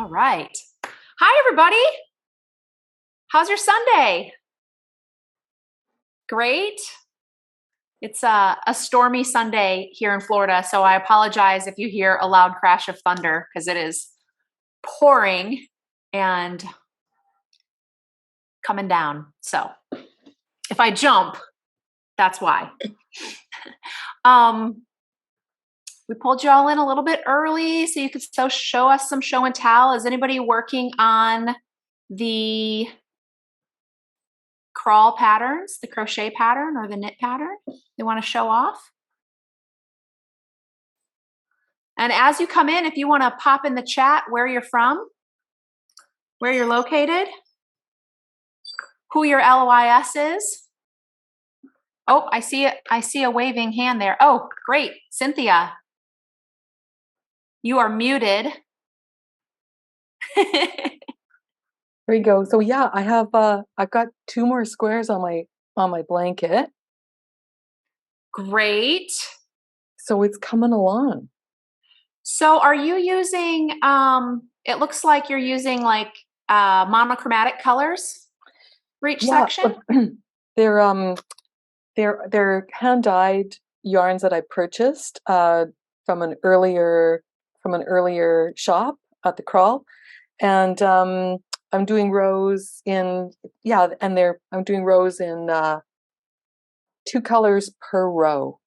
All right. Hi, everybody. How's your Sunday? Great. It's a stormy Sunday here in Florida, so I apologize if you hear a loud crash of thunder because it is pouring and coming down. So if I jump, that's why. We pulled you all in a little bit early so you could still show us some show and tell. Is anybody working on the crawl patterns, the crochet pattern or the knit pattern they want to show off? And as you come in, if you want to pop in the chat where you're from, where you're located, who your LOIS is. Oh, I see a waving hand there. Oh, great. Cynthia. You are muted. There you go. So yeah, I have I've got 2 more squares on my blanket. Great. So it's coming along. So are you using it looks like you're using like monochromatic colors for each section? They're hand-dyed yarns that I purchased from an earlier shop at the Crawl, and I'm doing rows in I'm doing rows in 2 colors per row.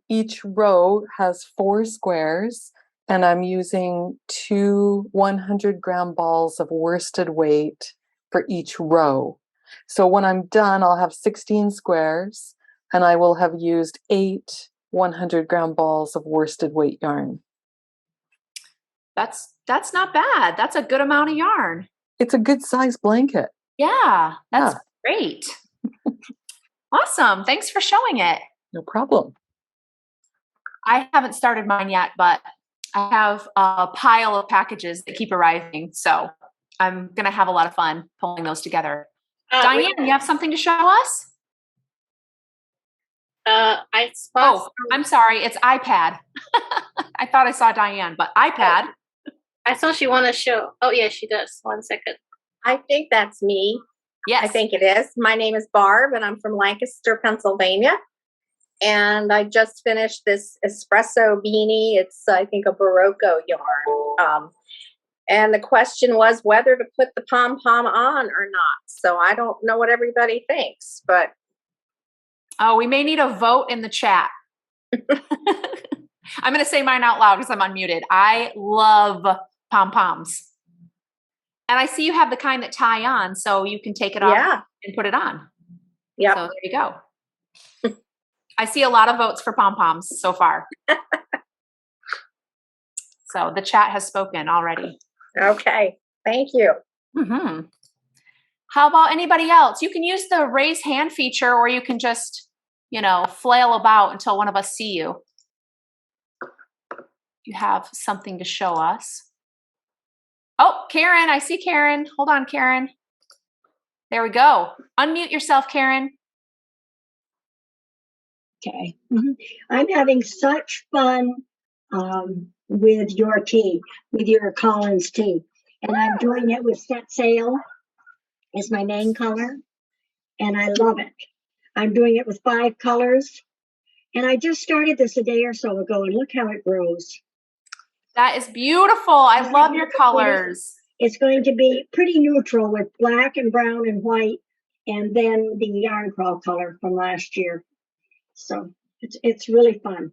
Each row has 4 squares, and I'm using 2 100-gram balls of worsted weight for each row. So when I'm done, I'll have 16 squares, and I will have used 8 100-gram balls of worsted weight yarn. That's not bad. That's a good amount of yarn. It's a good size blanket. Yeah, that's great. Awesome. Thanks for showing it. No problem. I haven't started mine yet, but I have a pile of packages that keep arriving. So I'm going to have a lot of fun pulling those together. Diane, you have something to show us? I'm sorry. It's iPad. I thought I saw Diane, but iPad. I saw she wanted to show. Oh, yeah, she does. 1 second. I think that's me. Yes. I think it is. My name is Barb, and I'm from Lancaster, Pennsylvania. And I just finished this espresso beanie. It's, I think, a Barocco yarn. And the question was whether to put the pom-pom on or not. So I don't know what everybody thinks, but. Oh, we may need a vote in the chat. I'm going to say mine out loud because I'm unmuted. I love pom-poms. And I see you have the kind that tie on, so you can take it off and put it on. Yeah. So there you go. I see a lot of votes for pom-poms so far. So the chat has spoken already. Okay. Thank you. Mm-hmm. How about anybody else? You can use the raise hand feature, or you can just, flail about until one of us see you. You have something to show us. Oh, Karen, I see Karen. Hold on, Karen. There we go. Unmute yourself, Karen. Okay. I'm having such fun with your tea, with your Collins tea. And I'm doing it with Set Sail as my main color. And I love it. I'm doing it with 5 colors. And I just started this a day or so ago, and look how it grows. That is beautiful. I love your colors. It's going to be pretty neutral with black and brown and white, and then the YARNCRAWL color from last year. So it's really fun.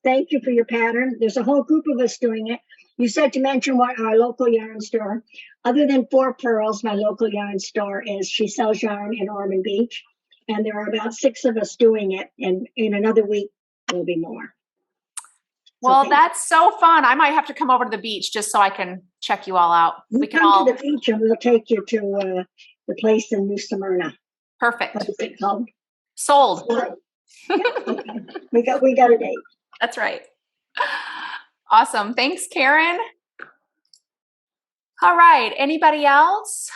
Thank you for your pattern. There's a whole group of us doing it. You said to mention what our local yarn store. Other than 4 Pearls, my local yarn store she sells yarn in Ormond Beach. And there are about 6 of us doing it. And in another week, there'll be more. Well, that's so fun. I might have to come over to the beach just so I can check you all out. We can come to the beach and we'll take you to the place in New Smyrna. Perfect. What is it called? Sold. Yeah, okay. We got a date. That's right. Awesome. Thanks, Karen. All right. Anybody else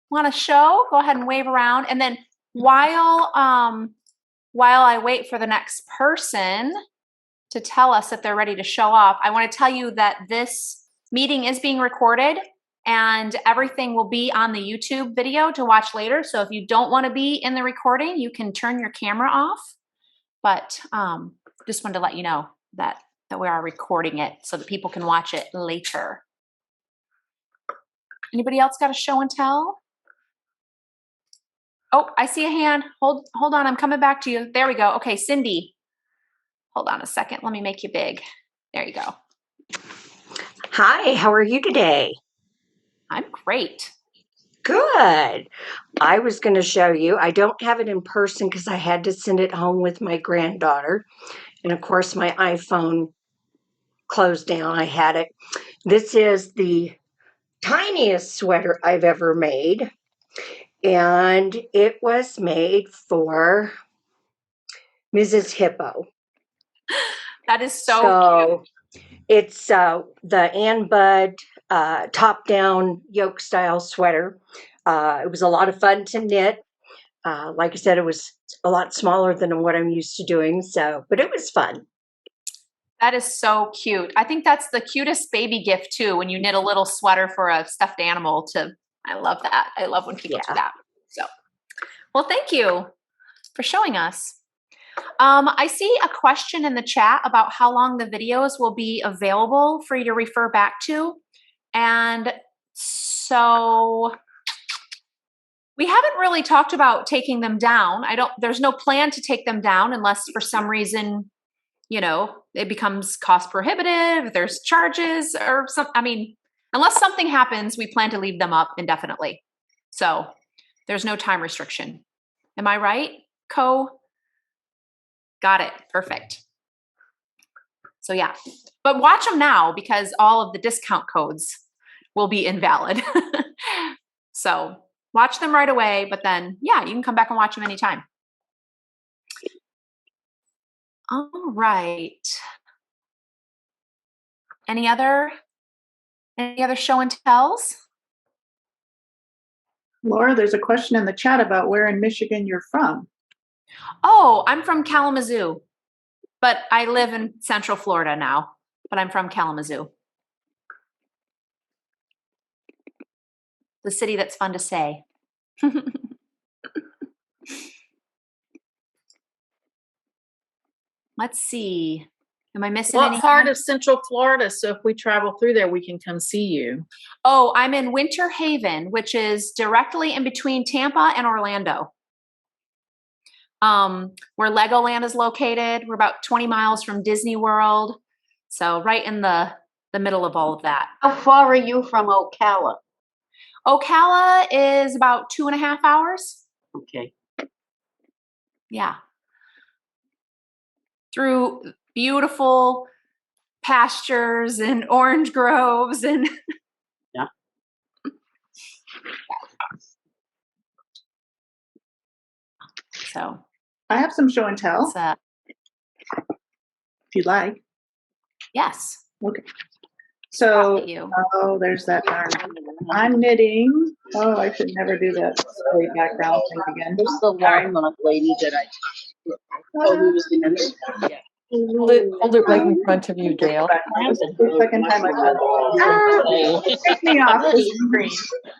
want to show? Go ahead and wave around. And then while I wait for the next person to tell us if they're ready to show off, I want to tell you that this meeting is being recorded and everything will be on the YouTube video to watch later. So if you don't want to be in the recording, you can turn your camera off. But just wanted to let you know that we are recording it so that people can watch it later. Anybody else got a show and tell? Oh, I see a hand. Hold on, I'm coming back to you. There we go. Okay, Cindy. Hold on a second. Let me make you big. There you go. Hi, how are you today? I'm great. Good. I was going to show you. I don't have it in person because I had to send it home with my granddaughter. And of course, my iPhone closed down. I had it. This is the tiniest sweater I've ever made. And it was made for Mrs. Hippo. That is so cute. It's the Ann Bud top-down yoke-style sweater. It was a lot of fun to knit. Like I said, it was a lot smaller than what I'm used to doing, but it was fun. That is so cute. I think that's the cutest baby gift too, when you knit a little sweater for a stuffed animal. I love that. I love when people do that. So, well, thank you for showing us. I see a question in the chat about how long the videos will be available for you to refer back to. And so we haven't really talked about taking them down. There's no plan to take them down unless for some reason, it becomes cost prohibitive, there's charges or unless something happens, we plan to leave them up indefinitely. So there's no time restriction. Am I right, Got it. Perfect. So yeah, but watch them now because all of the discount codes will be invalid. So watch them right away, but then yeah, you can come back and watch them anytime. All right. Any other show and tells? Laura, there's a question in the chat about where in Michigan you're from. Oh, I'm from Kalamazoo, but I live in Central Florida now, but I'm from Kalamazoo. The city that's fun to say. Let's see. Am I missing anything? What part of Central Florida? So if we travel through there, we can come see you. Oh, I'm in Winter Haven, which is directly in between Tampa and Orlando. Where Legoland is located. We're about 20 miles from Disney World. So right in the middle of all of that. How far are you from Ocala? Ocala is about 2.5 hours. Okay. Yeah. Through beautiful pastures and orange groves and yeah. So I have some show and tell. If you'd like. Yes. Okay. So, there's that darn. I'm knitting. Oh, I should never do that silly background thing again. There's the Walmart lady that I who was the nurse. Yeah. Hold it right in front of you, Gail. This is the second time I've done it. Take me off the screen.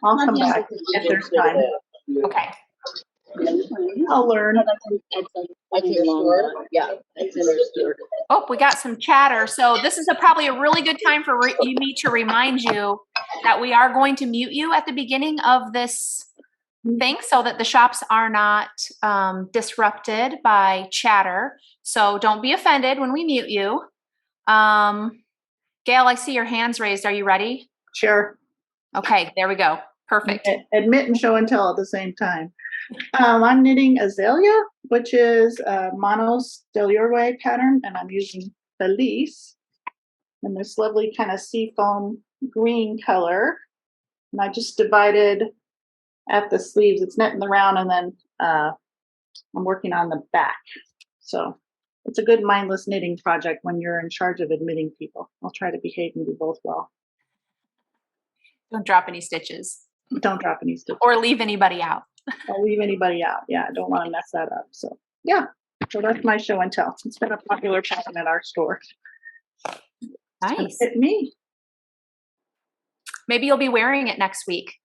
I'll come back if there's time. Okay. I'll learn. Oh, we got some chatter. So this is probably a really good time for me to remind you that we are going to mute you at the beginning of this thing so that the shops are not disrupted by chatter. So don't be offended when we mute you. Gail, I see your hands raised. Are you ready? Sure. Okay, there we go. Perfect. Admit and show and tell at the same time. I'm knitting Azalea, which is a mono-stillure pattern, and I'm using Felice in this lovely kind of seafoam green color. And I just divided at the sleeves. It's knit in the round, and then I'm working on the back. So it's a good mindless knitting project when you're in charge of admitting people. I'll try to behave and do both well. Don't drop any stitches. Don't drop any stitches. Or leave anybody out. I'll leave anybody out. Yeah, I don't want to mess that up. So yeah, so that's my show and tell. It's been a popular pattern at our store. Nice. Hit me. Maybe you'll be wearing it next week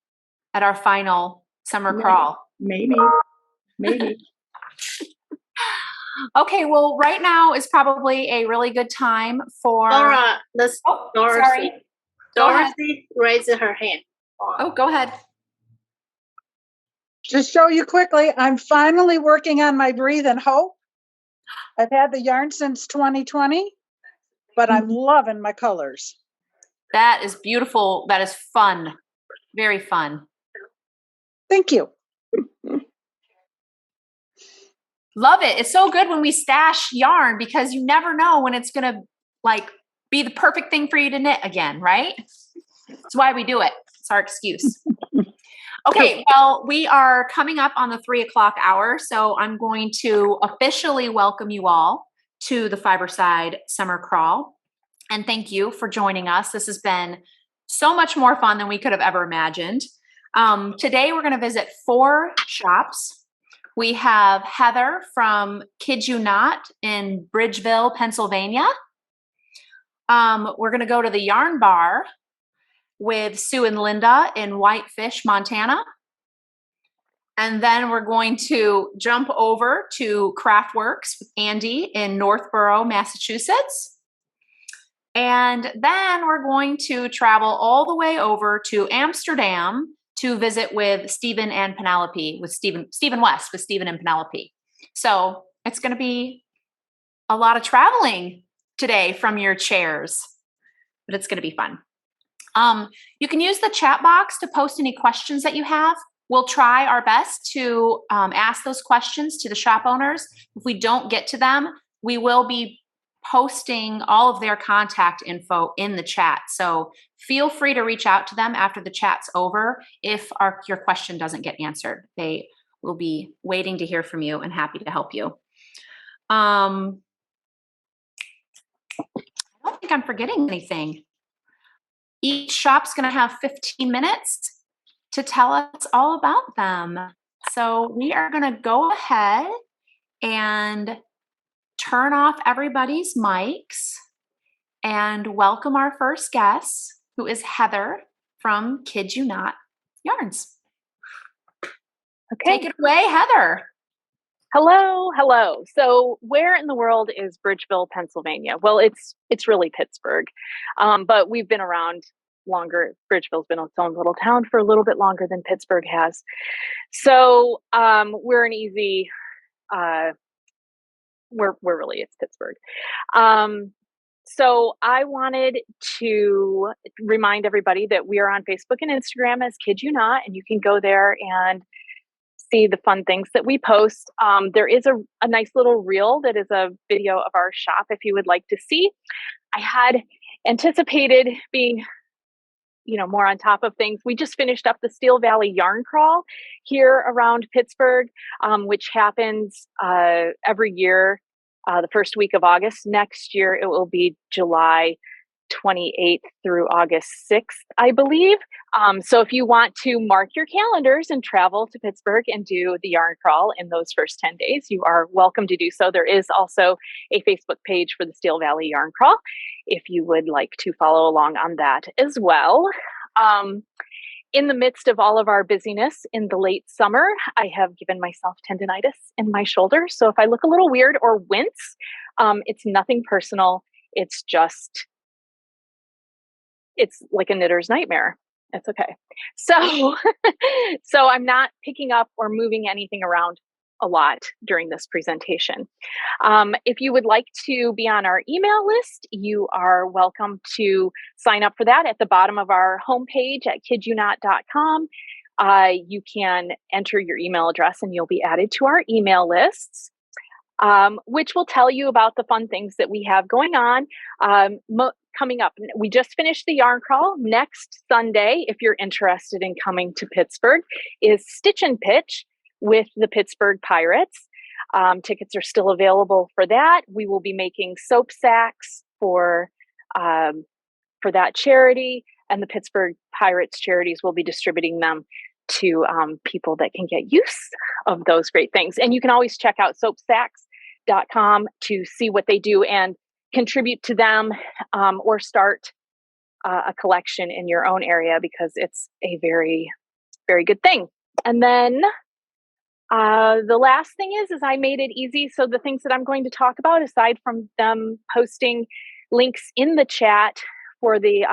at our final summer crawl. Maybe. Okay, well, right now is probably a really good time for Dora, Oh, Dorothy. sorry. Go ahead. Dorothy raised her hand. Oh, go ahead. Just show you quickly, I'm finally working on my Breathe and Hope. I've had the yarn since 2020, but I'm loving my colors. That is beautiful. That is fun. Very fun. Thank you. Love it. It's so good when we stash yarn because you never know when it's going to like be the perfect thing for you to knit again, right? That's why we do it. It's our excuse. Okay, well, we are coming up on the 3 o'clock hour, so I'm going to officially welcome you all to the Fiberside Summer Crawl. And thank you for joining us. This has been so much more fun than we could have ever imagined. Today, we're going to visit 4 shops. We have Heather from Kid Ewe Knot in Bridgeville, Pennsylvania. We're going to go to the Yarn Bar with Sue and Linda in Whitefish, Montana. And then we're going to jump over to Craftworks with Ande in Northborough, Massachusetts. And then we're going to travel all the way over to Amsterdam to visit with Stephen and Penelope, with Stephen West, with Stephen and Penelope. So it's going to be a lot of traveling today from your chairs, but it's going to be fun. You can use the chat box to post any questions that you have. We'll try our best to ask those questions to the shop owners. If we don't get to them, we will be posting all of their contact info in the chat. So feel free to reach out to them after the chat's over if your question doesn't get answered. They will be waiting to hear from you and happy to help you. I don't think I'm forgetting anything. Each shop's going to have 15 minutes to tell us all about them. So we are going to go ahead and turn off everybody's mics and welcome our first guest, who is Heather from Kid Ewe Knot Yarns. Okay. Take it away, Heather. Hello. So where in the world is Bridgeville, Pennsylvania? Well, it's really Pittsburgh, but we've been around longer. Bridgeville's been its own little town for a little bit longer than Pittsburgh has. So we're an easy, it's Pittsburgh. So I wanted to remind everybody that we are on Facebook and Instagram as Kid Ewe Knot, and you can go there and see the fun things that we post. There is a nice little reel that is a video of our shop if you would like to see. I had anticipated being, more on top of things. We just finished up the Steel Valley Yarn Crawl here around Pittsburgh, which happens every year, the first week of August. Next year, it will be July 28th through August 6th, I believe. So if you want to mark your calendars and travel to Pittsburgh and do the yarn crawl in those first 10 days, you are welcome to do so. There is also a Facebook page for the Steel Valley Yarn Crawl if you would like to follow along on that as well. In the midst of all of our busyness in the late summer, I have given myself tendonitis in my shoulder. So if I look a little weird or wince, it's nothing personal. It's like a knitter's nightmare. It's okay. So I'm not picking up or moving anything around a lot during this presentation. If you would like to be on our email list, you are welcome to sign up for that at the bottom of our homepage at kidyouKnot.com. You can enter your email address and you'll be added to our email lists, which will tell you about the fun things that we have going on. Coming up, we just finished the yarn crawl. Next Sunday, if you're interested in coming to Pittsburgh, is Stitch and Pitch with the Pittsburgh Pirates. Tickets are still available for that. We will be making soap sacks for that charity, and the Pittsburgh Pirates charities will be distributing them to people that can get use of those great things. And you can always check out soapsacks.com to see what they do and contribute to them, or start a collection in your own area because it's a very, very good thing. And then the last thing is I made it easy. So the things that I'm going to talk about, aside from them posting links in the chat for the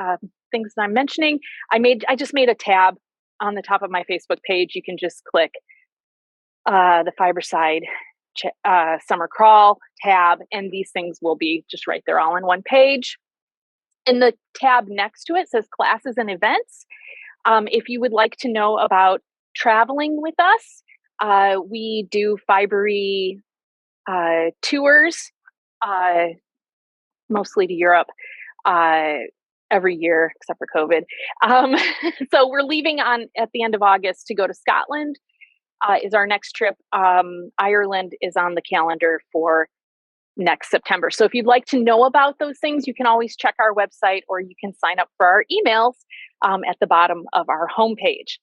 things that I'm mentioning, I just made a tab on the top of my Facebook page. You can just click the Fiberside Summer Crawl tab, and these things will be just right there all in one page. And the tab next to it says classes and events. If you would like to know about traveling with us, we do fibery tours, mostly to Europe, every year except for COVID. So we're leaving at the end of August to go to Scotland. Is our next trip. Ireland is on the calendar for next September. So if you'd like to know about those things, you can always check our website, or you can sign up for our emails at the bottom of our homepage.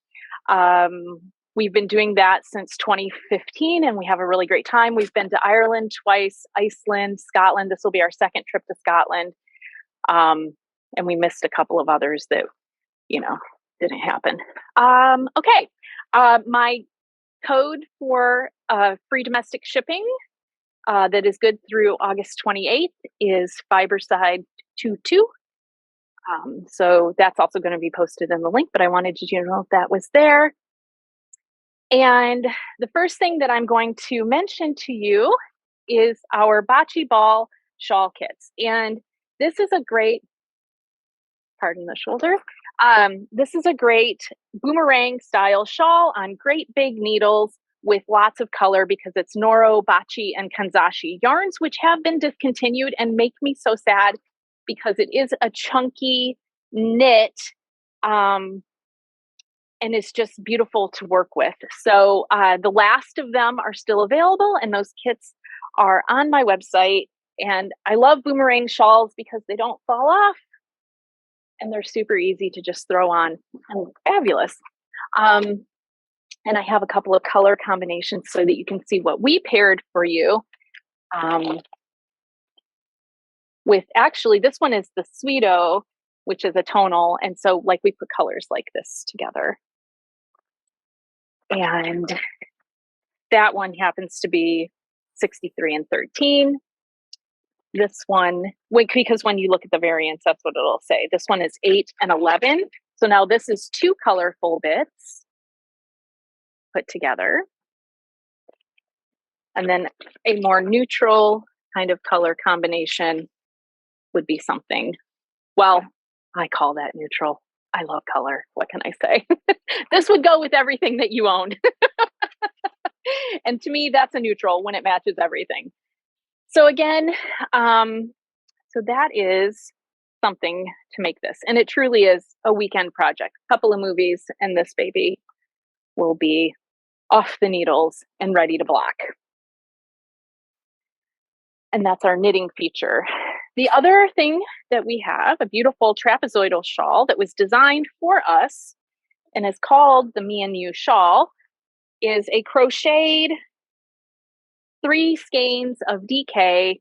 We've been doing that since 2015, and we have a really great time. We've been to Ireland twice, Iceland, Scotland. This will be our second trip to Scotland. And we missed a couple of others that, didn't happen. Okay. My code for free domestic shipping that is good through August 28th is Fiberside22. So that's also going to be posted in the link, but I wanted you to know that was there. And the first thing that I'm going to mention to you is our Bachi Ball Shawl kits. And this is a great, pardon the shoulder, this is a great boomerang style shawl on great big needles with lots of color because it's Noro, Bachi, and Kanzashi yarns, which have been discontinued and make me so sad because it is a chunky knit and it's just beautiful to work with. So the last of them are still available, and those kits are on my website. And I love boomerang shawls because they don't fall off and they're super easy to just throw on and fabulous. And I have a couple of color combinations so that you can see what we paired for you. With actually, this one is the Sweeto, which is a tonal. And so like we put colors like this together. And that one happens to be 63 and 13. This one, because when you look at the variants, that's what it'll say. This one is 8 and 11. So now this is two colorful bits put together. And then a more neutral kind of color combination would be something, well, I call that neutral. I love color. What can I say? This would go with everything that you owned. And to me, that's a neutral when it matches everything. So again, so that is something to make this. And it truly is a weekend project. A couple of movies and this baby will be off the needles and ready to block. And that's our knitting feature. The other thing that we have, a beautiful trapezoidal shawl that was designed for us and is called the Me and You shawl, is a crocheted 3 skeins of DK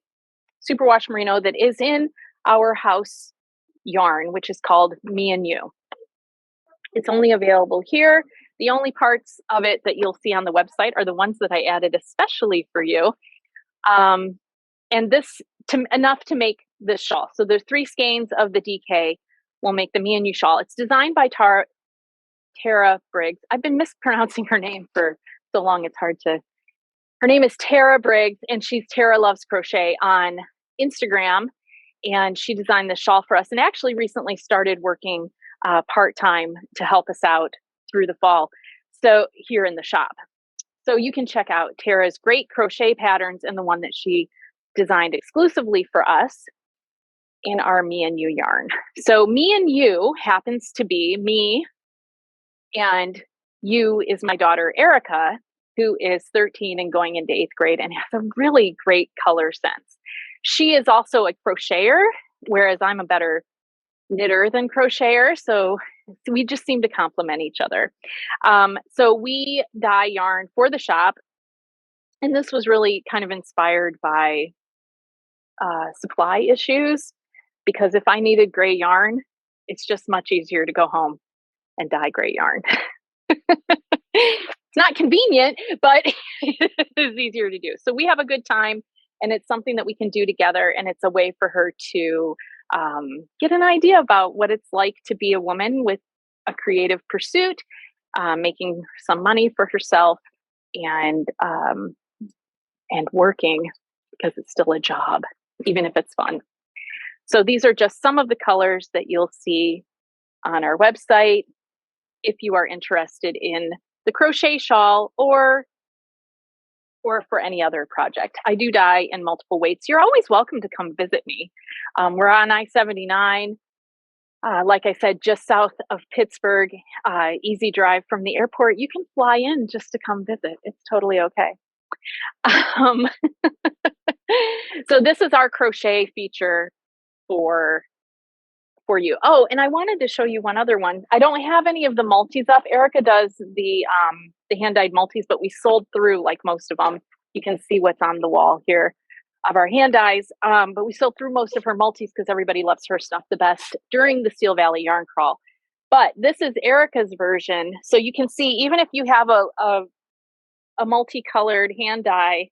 superwash merino that is in our house yarn, which is called Me and You. It's only available here. The only parts of it that you'll see on the website are the ones that I added especially for you. And this enough to make this shawl. So there's 3 skeins of the DK will make the Me and You shawl. It's designed by Tara Briggs. I've been mispronouncing her name for so long, it's hard to. Her name is Tara Briggs, and she's Tara Loves Crochet on Instagram. And she designed this shawl for us and actually recently started working part-time to help us out through the fall. So here in the shop. So you can check out Tara's great crochet patterns and the one that she designed exclusively for us in our Me and You yarn. So Me and You happens to be me, and You is my daughter Erica, who is 13 and going into 8th grade and has a really great color sense. She is also a crocheter, whereas I'm a better knitter than crocheter. So we just seem to complement each other. So we dye yarn for the shop. And this was really kind of inspired by supply issues, because if I needed gray yarn, it's just much easier to go home and dye gray yarn. It's not convenient, but it's easier to do. So we have a good time, and it's something that we can do together, and it's a way for her to get an idea about what it's like to be a woman with a creative pursuit, making some money for herself, and working, because it's still a job, even if it's fun. So these are just some of the colors that you'll see on our website if you are interested in the crochet shawl or for any other project. I do dye in multiple weights. You're always welcome to come visit me. We're on I-79, like I said, just south of Pittsburgh, easy drive from the airport. You can fly in just to come visit. It's totally okay. So this is our crochet feature for you. Oh, and I wanted to show you one other one. I don't have any of the multis up. Erica does the hand-dyed multis, but we sold through like most of them. You can see what's on the wall here of our hand dyes. But we sold through most of her multis because everybody loves her stuff the best during the Steel Valley Yarn Crawl. But this is Erica's version. So you can see, even if you have a multicolored hand dye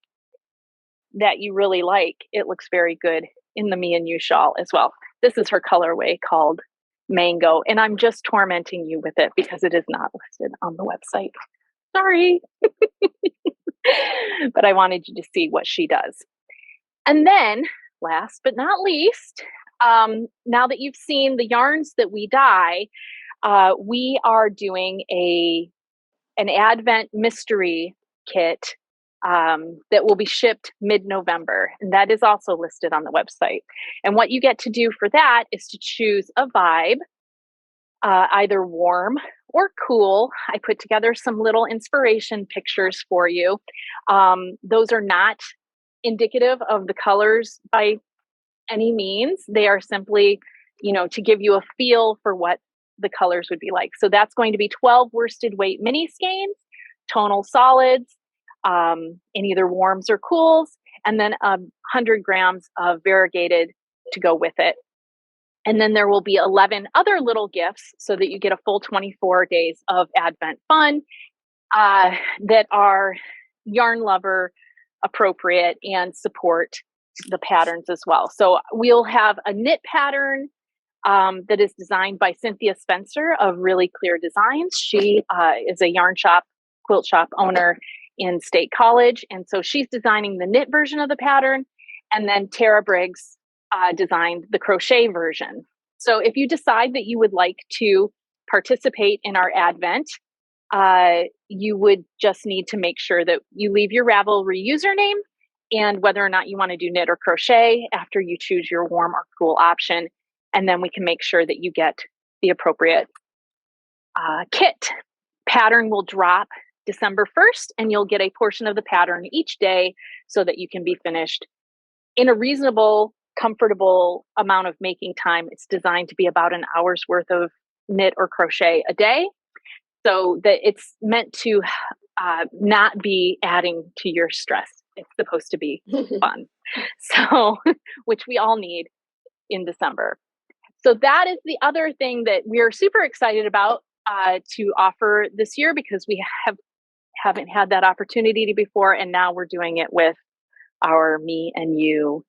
that you really like, it looks very good in the Me and You shawl as well. This is her colorway called Mango, and I'm just tormenting you with it because it is not listed on the website. Sorry. But I wanted you to see what she does. And then, last but not least, now that you've seen the yarns that we dye, we are doing an Advent mystery kit that will be shipped mid-November, and that is also listed on the website. And what you get to do for that is to choose a vibe, either warm or cool. I put together some little inspiration pictures for you. Those are not indicative of the colors by any means. They are simply, to give you a feel for what the colors would be like. So that's going to be 12 worsted weight mini skeins, tonal solids, in either warms or cools, and then 100 grams of variegated to go with it. And then there will be 11 other little gifts so that you get a full 24 days of Advent fun that are yarn lover appropriate and support the patterns as well. So we'll have a knit pattern that is designed by Cynthia Spencer of Really Clear Designs. She is a yarn shop, quilt shop owner in State College. And so she's designing the knit version of the pattern. And then Tara Briggs designed the crochet version. So if you decide that you would like to participate in our Advent, you would just need to make sure that you leave your Ravelry username and whether or not you want to do knit or crochet after you choose your warm or cool option. And then we can make sure that you get the appropriate kit. Pattern will drop December 1st, and you'll get a portion of the pattern each day so that you can be finished in a reasonable, comfortable amount of making time. It's designed to be about an hour's worth of knit or crochet a day, so that it's meant to not be adding to your stress. It's supposed to be fun. So, which we all need in December. So that is the other thing that we're super excited about to offer this year, because we haven't had that opportunity before, and now we're doing it with our Me and You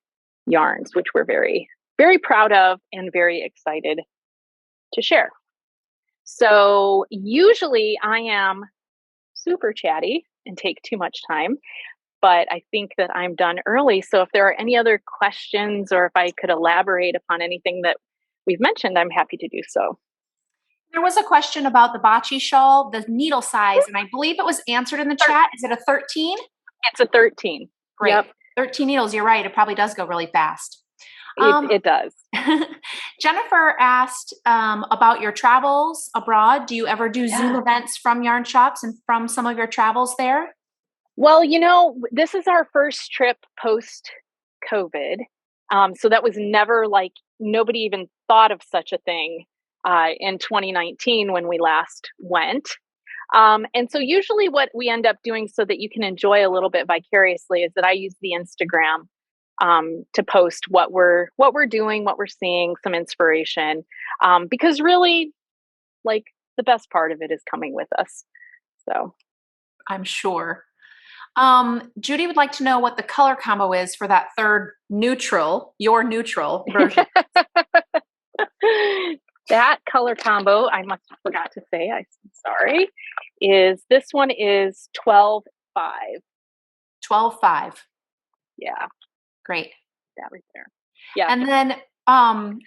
yarns, which we're very, very proud of and very excited to share. So usually I am super chatty and take too much time, but I think that I'm done early. So if there are any other questions, or if I could elaborate upon anything that we've mentioned, I'm happy to do so. There was a question about the Bachi shawl, the needle size, and I believe it was answered in the chat. Is it a 13? It's a 13. Great. Yep. 13 needles. You're right. It probably does go really fast. It does. Jennifer asked about your travels abroad. Do you ever do Zoom events from yarn shops and from some of your travels there? Well, this is our first trip post-COVID. So that was never nobody even thought of such a thing in 2019 when we last went. And so usually what we end up doing so that you can enjoy a little bit vicariously is that I use the Instagram to post what we're doing, what we're seeing, some inspiration, because really, like, the best part of it is coming with us. So I'm sure. Judy would like to know what the color combo is for that third neutral, your neutral version. That color combo, I must have forgot to say, I'm sorry, is this one is 12-5. 12-5. Yeah. Great. That right there. Yeah. And then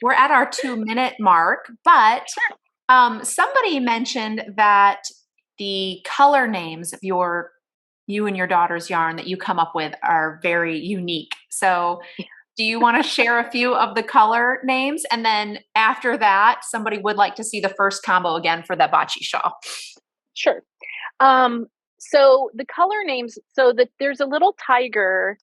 we're at our 2-minute mark, but somebody mentioned that the color names of you and your daughter's yarn that you come up with are very unique. So do you want to share a few of the color names? And then after that, somebody would like to see the first combo again for that Bachi shawl. Sure. So the color names, so that there's a little tiger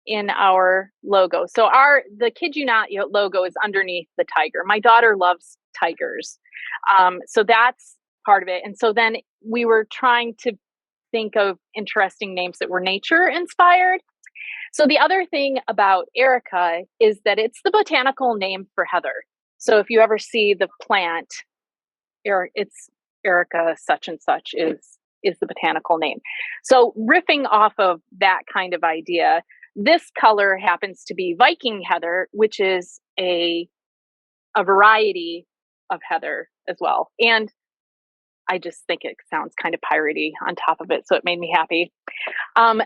in our logo. So the Kid Ewe Knot logo is underneath the tiger. My daughter loves tigers. So that's part of it. And so then we were trying to think of interesting names that were nature inspired. So the other thing about Erica is that it's the botanical name for heather. So if you ever see the plant, it's Erica such and such is the botanical name. So riffing off of that kind of idea, this color happens to be Viking heather, which is a variety of heather as well. And I just think it sounds kind of piratey on top of it, so it made me happy.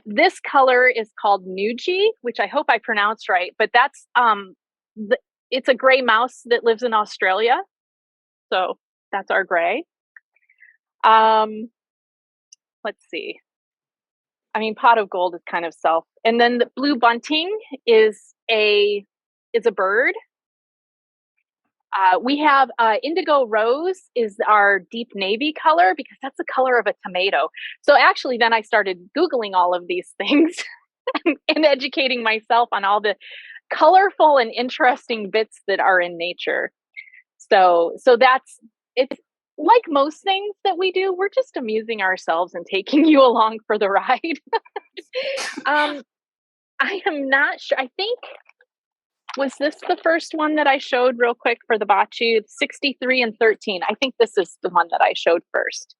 This color is called Nuji, which I hope I pronounced right, but that's it's a gray mouse that lives in Australia, so that's our gray. Let's see. I mean, pot of gold is kind of self, and then the blue bunting is a bird. We have indigo rose is our deep navy color because that's the color of a tomato. So actually then I started Googling all of these things and educating myself on all the colorful and interesting bits that are in nature. So it's like most things that we do, we're just amusing ourselves and taking you along for the ride. I am not sure. I think, was this the first one that I showed real quick for the Bachi? 63 and 13. I think this is the one that I showed first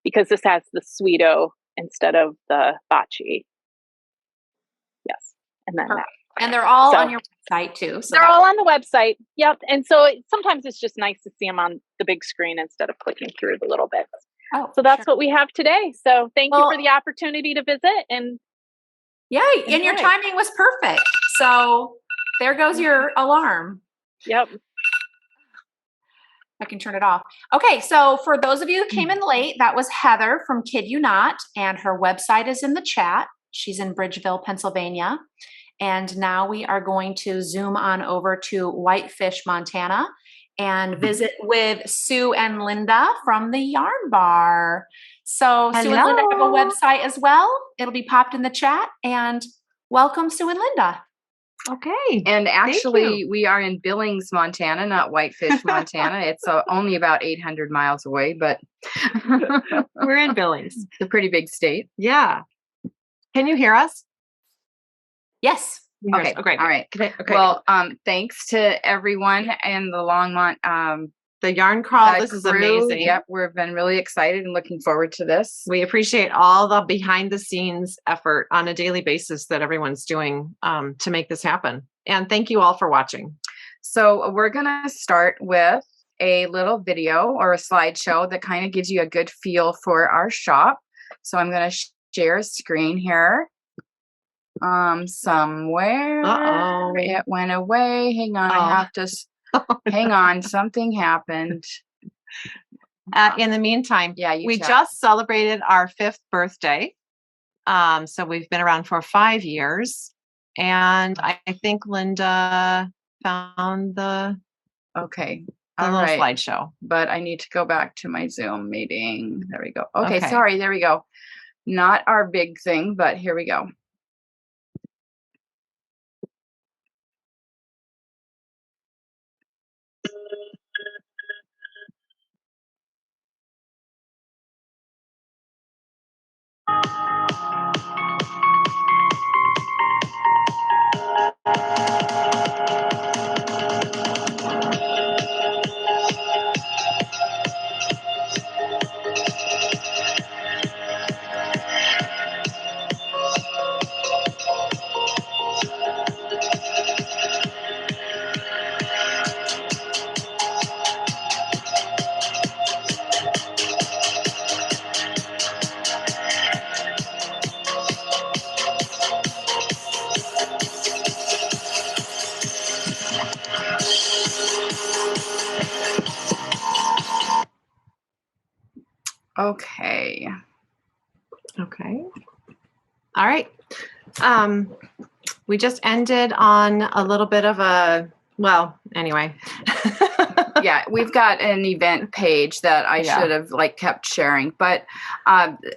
because this has the Sweeto instead of the Bachi. Yes. And then that. And they're all on your website too. So they're all on the website. Yep. And so sometimes it's just nice to see them on the big screen instead of clicking through the little bits. Oh, so that's what we have today. So thank you for the opportunity to visit. And and your timing was perfect. So there goes your alarm. Yep. I can turn it off. Okay, so for those of you who came in late, that was Heather from Kid Ewe Knot, and her website is in the chat. She's in Bridgeville, Pennsylvania. And now we are going to zoom on over to Whitefish, Montana, and visit with Sue and Linda from the Yarn Bar. So Sue and Linda have a website as well. It'll be popped in the chat. And welcome, Sue and Linda. Okay. And actually, we are in Billings, Montana, not Whitefish, Montana. It's only about 800 miles away, but we're in Billings. It's a pretty big state. Yeah. Can you hear us? Yes. Okay. Okay. All right. Okay. Well, thanks to everyone in the Longmont the yarn crawl. This is amazing. Yep, we've been really excited and looking forward to this. We appreciate all the behind the scenes effort on a daily basis that everyone's doing to make this happen. And thank you all for watching. So we're gonna start with a little video or a slideshow that kind of gives you a good feel for our shop. So I'm gonna share a screen here. Somewhere it went away. Hang on, I have to hang on, something happened. In the meantime, we just celebrated our 5th birthday. So we've been around for 5 years. And I think Linda found the little slideshow. But I need to go back to my Zoom meeting. There we go. Okay, sorry, there we go. Not our big thing, but here we go. Okay. Okay. All right. We just ended on a little bit of a, well, anyway. Yeah, we've got an event page that I should have like kept sharing, but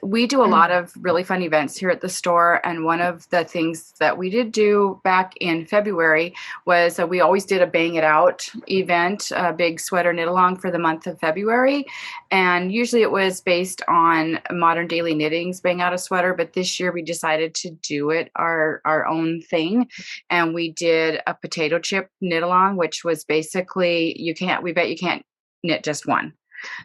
we do a lot of really fun events here at the store. And one of the things that we did do back in February was we always did a Bang It Out event, a big sweater knit along for the month of February. And usually it was based on Modern Daily Knitting's Bang Out a Sweater, but this year we decided to do it our own thing. And we did a potato chip knit along, which was basically, we bet you can't knit just one.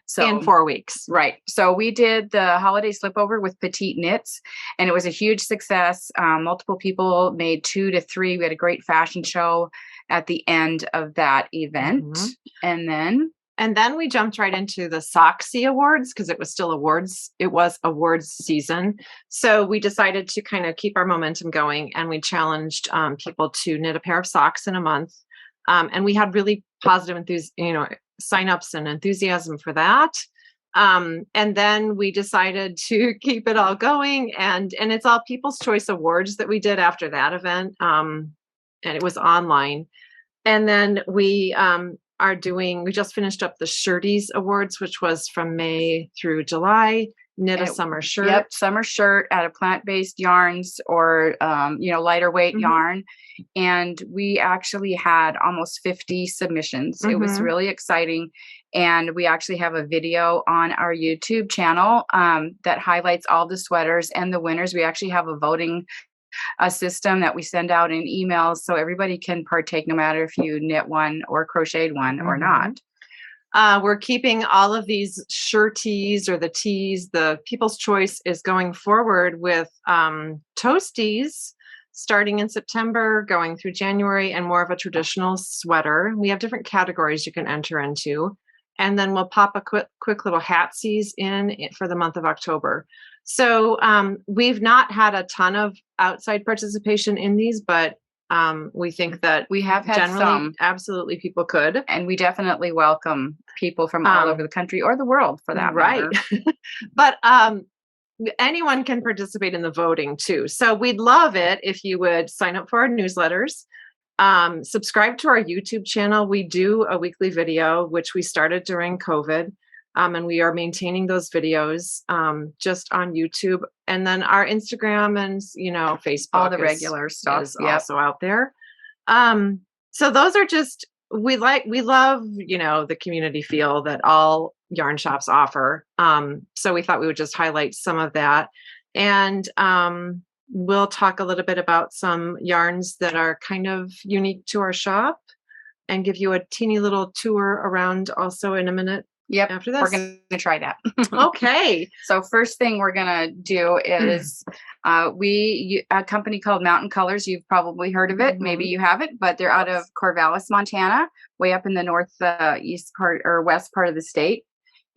So in 4 weeks. Right. So we did the holiday slipover with petite knits, and it was a huge success. Multiple people made 2 to 3. We had a great fashion show at the end of that event. And then we jumped right into the Soxy Awards because it was still awards. It was awards season. So we decided to kind of keep our momentum going, and we challenged people to knit a pair of socks in a month. And we had really positive signups and enthusiasm for that. And then we decided to keep it all going, and it's all People's Choice Awards that we did after that event. And it was online. And then we just finished up the Shirties Awards, which was from May through July. Knit a summer shirt. Yep, summer shirt out of plant-based yarns or lighter weight yarn. And we actually had almost 50 submissions. It was really exciting. And we actually have a video on our YouTube channel that highlights all the sweaters and the winners. We actually have a voting system that we send out in emails so everybody can partake, no matter if you knit one or crocheted one or not. We're keeping all of these shirties or the tees. The People's Choice is going forward with toasties starting in September, going through January, and more of a traditional sweater. We have different categories you can enter into. And then we'll pop a quick little hatsies in for the month of October. So we've not had a ton of outside participation in these, but we think that we have had generally, some. Absolutely, people could. And we definitely welcome people from all over the country or the world for that matter. But anyone can participate in the voting too. So we'd love it if you would sign up for our newsletters. Subscribe to our YouTube channel. We do a weekly video, which we started during COVID. And we are maintaining those videos just on YouTube. And then our Instagram and, Facebook. All the regular stuff is also out there. So those are just, we love, the community feel that all yarn shops offer. So we thought we would just highlight some of that. And we'll talk a little bit about some yarns that are kind of unique to our shop and give you a teeny little tour around also in a minute. Yep. After this. We're going to try that. Okay. So first thing we're going to do is a company called Mountain Colors. You've probably heard of it. Maybe you haven't, but they're out of Corvallis, Montana, way up in the northeast part or west part of the state.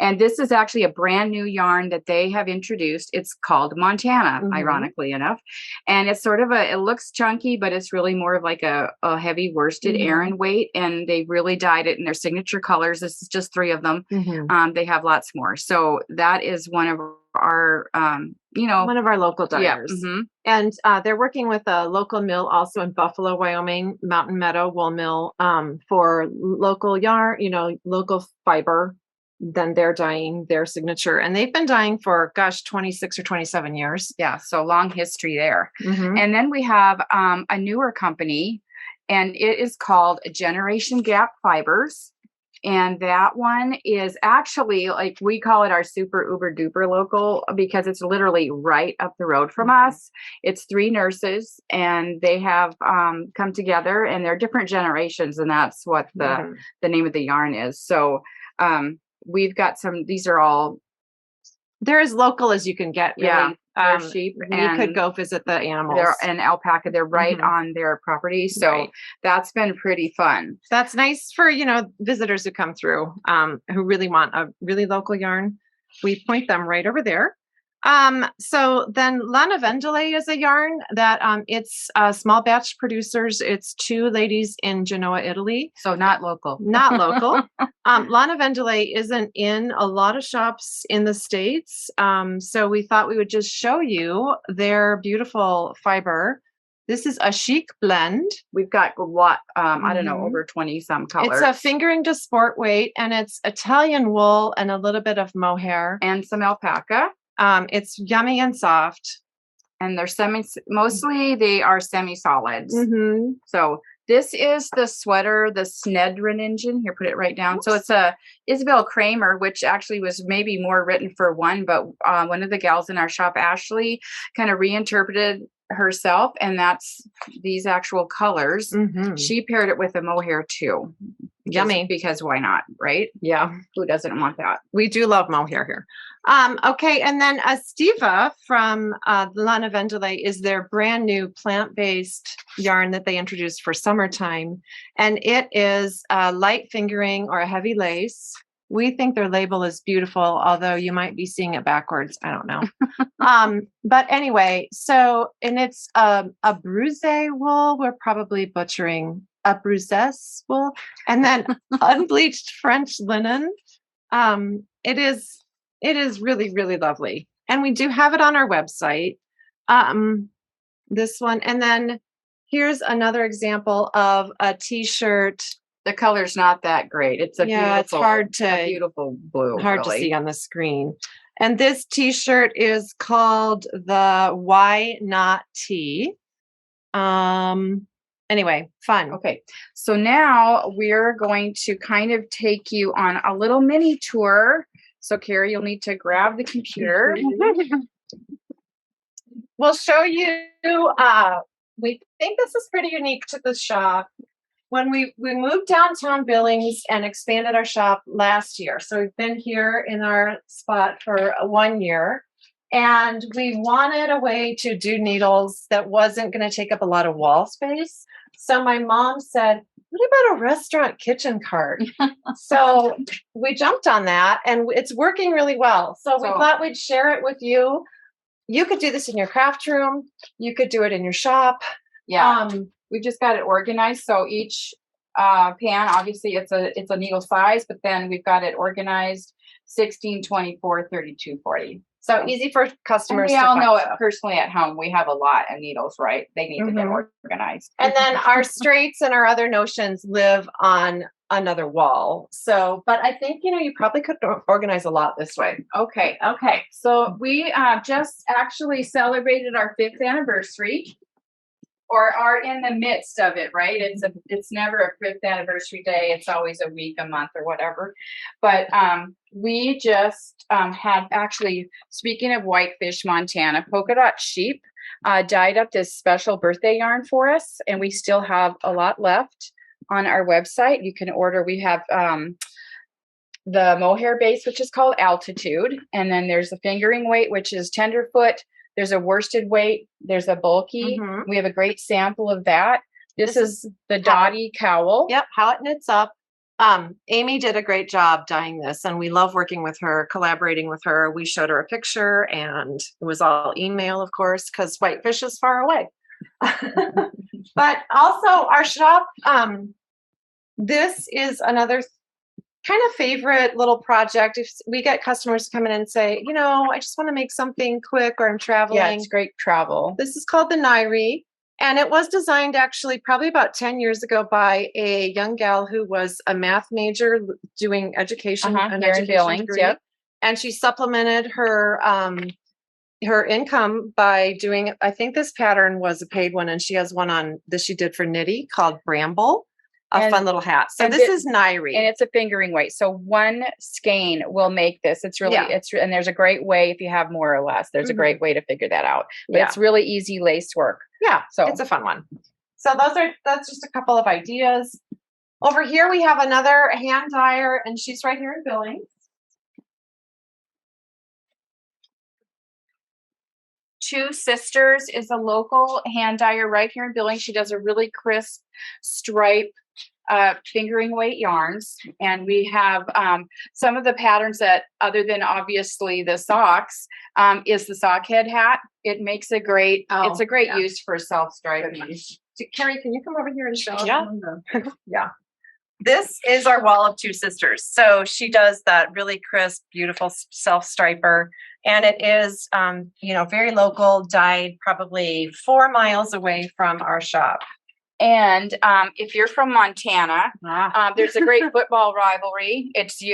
And this is actually a brand new yarn that they have introduced. It's called Montana, ironically enough. And it's sort of it looks chunky, but it's really more of like a heavy worsted Aran weight. And they really dyed it in their signature colors. This is just 3 of them. They have lots more. So that is one of our, one of our local dyers. And they're working with a local mill also in Buffalo, Wyoming, Mountain Meadow Wool Mill, for local yarn, local fiber. Then they're dyeing their signature, and they've been dyeing for 26 or 27 years. Yeah. So long history there. And then we have a newer company, and it is called Generation Gap Fibers. And that one is actually, like, we call it our super uber duper local because it's literally right up the road from us. It's 3 nurses, and they have come together, and they're different generations, and that's what the name of the yarn is. So we've got these are all, they're as local as you can get. Really. Yeah. Sheep, and you could go visit the animals. They're an alpaca. They're right on their property. So that's been pretty fun. That's nice for, visitors who come through, who really want a really local yarn. We point them right over there. So then Lanivendole is a yarn that it's small batch producers. It's 2 ladies in Genoa, Italy. So not local. Not local. Lanivendole isn't in a lot of shops in the States. So we thought we would just show you their beautiful fiber. This is a chic blend. We've got a lot, I don't know, over 20 some colors. It's a fingering to sport weight, and it's Italian wool and a little bit of mohair. And some alpaca. It's yummy and soft. And they're mostly they are semi-solids. Mm-hmm. So this is the sweater, the Snedronningen. Here, put it right down. Oops. So it's a Isabel Kramer, which actually was maybe more written for one, but one of the gals in our shop, Ashley, kind of reinterpreted herself, and that's these actual colors. Mm-hmm. She paired it with a mohair too. Yummy. Because why not, right? Yeah. Who doesn't want that? We do love mohair here. Okay, and then Estiva from Lanivendole is their brand new plant-based yarn that they introduced for summertime, and it is a light fingering or a heavy lace. We think their label is beautiful, although you might be seeing it backwards. I don't know. But anyway, so, and it's a bruze wool. We're probably butchering a bruze wool, and then unbleached French linen. It is really, really lovely. And we do have it on our website. This one. And then here's another example of a t-shirt. The color's not that great. It's a it's beautiful blue. Hard to see on the screen. And this t-shirt is called the Why Not Tee. Anyway, fun. Okay. So now we're going to kind of take you on a little mini tour. So Carrie, you'll need to grab the computer. We'll show you, we think this is pretty unique to the shop. When we moved downtown Billings and expanded our shop last year. So we've been here in our spot for 1 year. And we wanted a way to do needles that wasn't going to take up a lot of wall space. So my mom said, what about a restaurant kitchen cart? So we jumped on that, and it's working really well. So we thought we'd share it with you. You could do this in your craft room. You could do it in your shop. Yeah. We just got it organized. So each pan, obviously it's a needle size, but then we've got it organized 16, 24, 32, 40. So easy for customers. And we all know it personally at home. We have a lot of needles, right? They need to get organized. And then our straights and our other notions live on another wall. So, but I think, you probably could organize a lot this way. Okay. So we just actually celebrated our 5th anniversary. Or are in the midst of it, right? It's never a 5th anniversary day. It's always a week, a month, or whatever. But we just had actually, speaking of Whitefish, Montana, Polka Dot Sheep dyed up this special birthday yarn for us, and we still have a lot left on our website. You can order. We have the mohair base, which is called Altitude, and then there's the fingering weight, which is tenderfoot. There's a worsted weight. There's a bulky. We have a great sample of that. This is the Dotty Cowl. Yep, how it knits up. Amy did a great job dyeing this, and we love working with her, collaborating with her. We showed her a picture, and it was all email, of course, because Whitefish is far away. But also our shop, this is another kind of favorite little project. If we get customers come in and say, I just want to make something quick, or I'm traveling. Yeah, it's great travel. This is called the Nairi, and it was designed actually probably about 10 years ago by a young gal who was a math major doing education, an education degree. Yep. And she supplemented her income by doing, I think this pattern was a paid one, and she has one on this she did for Knitty called Bramble. Fun little hat. So this is Nairi. And it's a fingering weight. So one skein will make this. It's really, and there's a great way, if you have more or less, there's a great way to figure that out. But it's really easy lace work. Yeah. So it's a fun one. So that's just a couple of ideas. Over here, we have another hand dyer, and she's right here in Billings. Two Sisters is a local hand dyer right here in Billings. She does a really crisp stripe fingering weight yarns, and we have some of the patterns that, other than obviously the socks, is the Sockhead hat. It makes a great, it's a great use for self-striping. Carrie, can you come over here and show us? Yeah. Yeah. This is our wall of two sisters. So she does that really crisp, beautiful self striper. And it is, very local, dyed probably 4 miles away from our shop. And if you're from Montana, there's a great football rivalry. It's the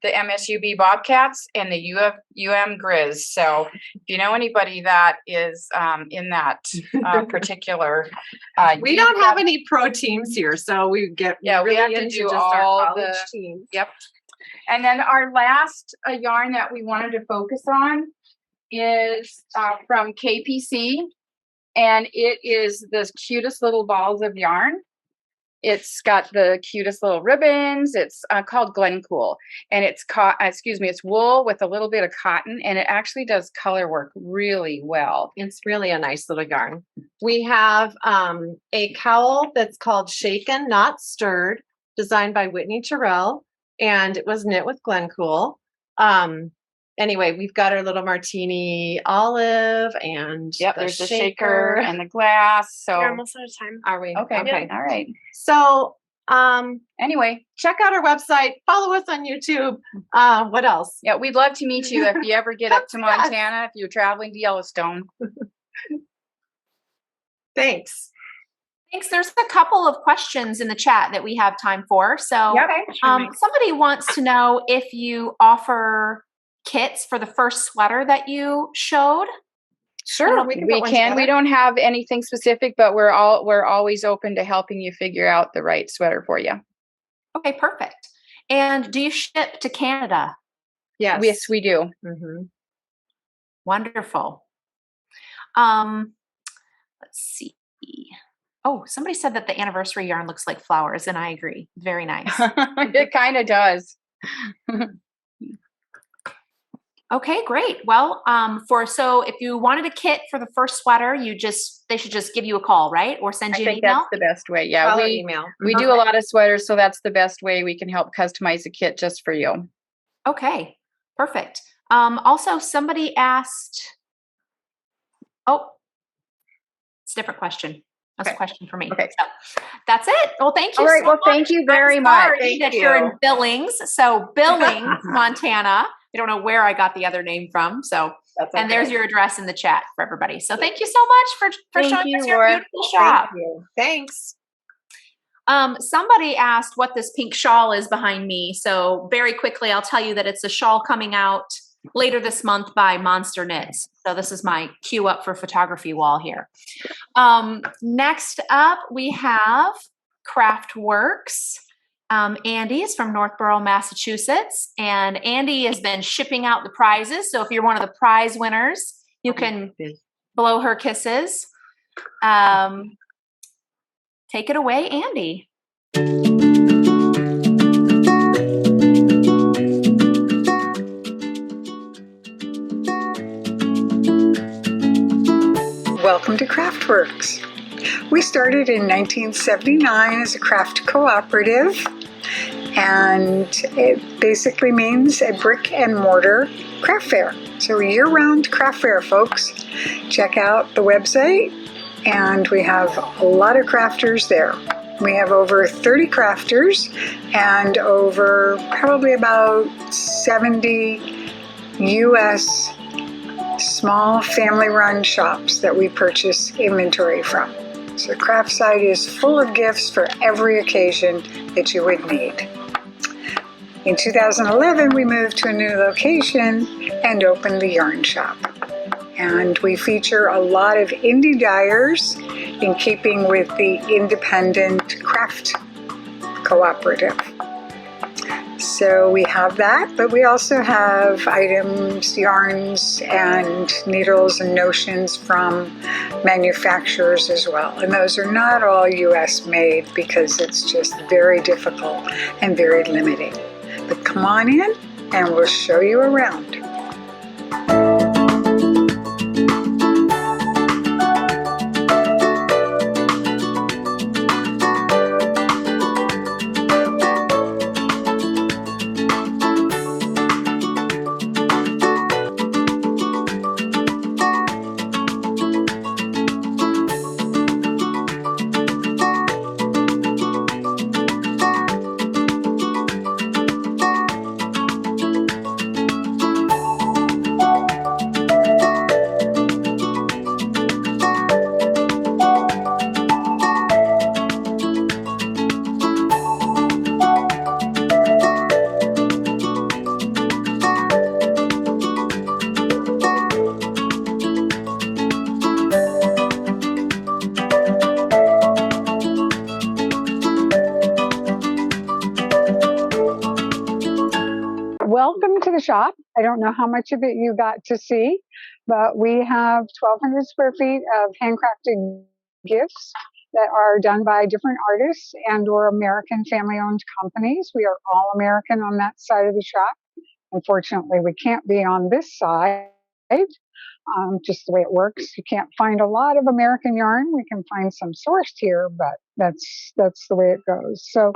MSUB Bobcats and the UM Grizz. So if you know anybody that is in that particular, we don't have any pro teams here, so we get we have to into do just all our college the teams. Yep. And then our last yarn that we wanted to focus on is from KPC. And it is the cutest little balls of yarn. It's got the cutest little ribbons. It's called Glencoul, and it's it's wool with a little bit of cotton, and it actually does color work really well. It's really a nice little yarn. We have a cowl that's called Shaken Not Stirred, designed by Whitney Terrell, and it was knit with Glencoul. Anyway, we've got our little martini olive and there's the shaker and the glass. So we're almost out of time. Are we? Okay. All right. So anyway, check out our website, follow us on YouTube. What else? Yeah, we'd love to meet you if you ever get up to Montana, if you're traveling to Yellowstone. Thanks. Thanks. There's a couple of questions in the chat that we have time for. So somebody wants to know if you offer kits for the first sweater that you showed. Sure, we can. We don't have anything specific, but we're always open to helping you figure out the right sweater for you. Okay, perfect. And do you ship to Canada? Yes, we do. Mm-hmm. Wonderful. Let's see. Oh, somebody said that the anniversary yarn looks like flowers, and I agree. Very nice. It kind of does. Okay, great. Well, so if you wanted a kit for the first sweater, they should just give you a call, right? Or send you an email? That's the best way. Yeah, email. We do a lot of sweaters, so that's the best way we can help customize a kit just for you. Okay, perfect. Also, somebody asked, it's a different question. That's a question for me. Okay. So that's it. Well, thank you. All right. So well, much. thank you very much. That you're in Billings. So Billings, Montana. I don't know where I got the other name from. So, and there's your address in the chat for everybody. So thank you so much for showing us your beautiful shop. Thank you. Thanks. Somebody asked what this pink shawl is behind me. So very quickly, I'll tell you that it's a shawl coming out later this month by Monster Knits. So this is my cue up for photography wall here. Next up, we have Craftworks. Andy is from Northborough, Massachusetts, and Andy has been shipping out the prizes. So if you're one of the prize winners, you can blow her kisses. Take it away, Andy. Welcome to Craftworks. We started in 1979 as a craft cooperative, and it basically means a brick and mortar craft fair. So a year-round craft fair, folks. Check out the website, and we have a lot of crafters there. We have over 30 crafters and over probably about 70 U.S. small family-run shops that we purchase inventory from. So the craft site is full of gifts for every occasion that you would need. In 2011, we moved to a new location and opened the yarn shop. And we feature a lot of indie dyers in keeping with the independent craft cooperative. So we have that, but we also have items, yarns, and needles and notions from manufacturers as well. And those are not all US made because it's just very difficult and very limiting. But come on in and we'll show you around. the shop. I don't know how much of it you got to see, but we have 1,200 square feet of handcrafted gifts that are done by different artists and or American family-owned companies. We are all American on that side of the shop. Unfortunately, we can't be on this side, just the way it works. You can't find a lot of American yarn. We can find some sourced here, but that's the way it goes. So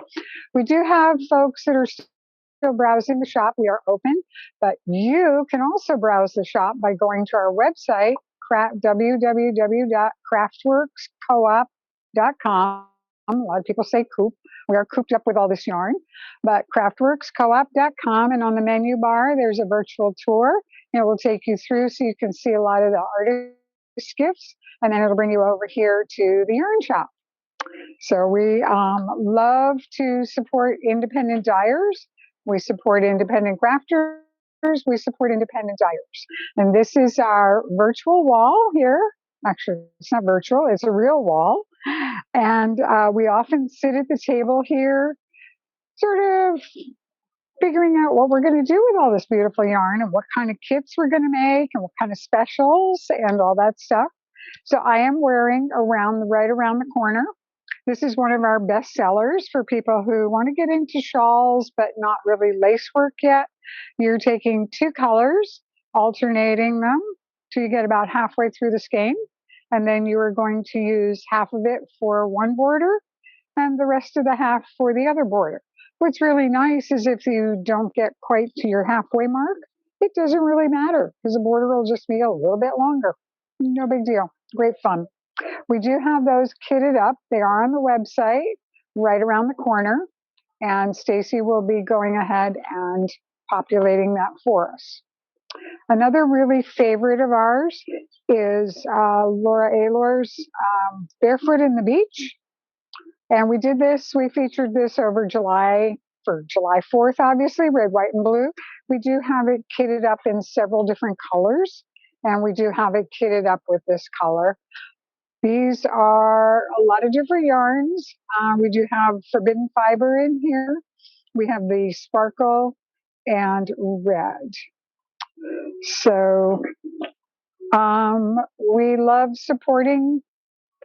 we do have folks that are still browsing the shop. We are open, but you can also browse the shop by going to our website, www.craftworkscoop.com. A lot of people say coop. We are cooped up with all this yarn, but craftworkscoop.com, and on the menu bar, there's a virtual tour. It will take you through so you can see a lot of the artist gifts, and then it'll bring you over here to the yarn shop. So we love to support independent dyers. We support independent crafters. We support independent dyers. And this is our virtual wall here. Actually, it's not virtual, it's a real wall. And we often sit at the table here, sort of figuring out what we're going to do with all this beautiful yarn and what kind of kits we're going to make and what kind of specials and all that stuff. So I am wearing right around the corner. This is one of our best sellers for people who want to get into shawls but not really lace work yet. You're taking two colors, alternating them till you get about halfway through the skein. And then you are going to use half of it for one border and the rest of the half for the other border. What's really nice is if you don't get quite to your halfway mark, it doesn't really matter because the border will just be a little bit longer. No big deal. Great fun. We do have those kitted up. They are on the website right around the corner. And Stacy will be going ahead and populating that for us. Another really favorite of ours is Laura Aylor's Barefoot in the Beach. And we featured this over July 4th, obviously, red, white, and blue. We do have it kitted up in several different colors. And we do have it kitted up with this color. These are a lot of different yarns. We do have forbidden fiber in here. We have the sparkle and red. So we love supporting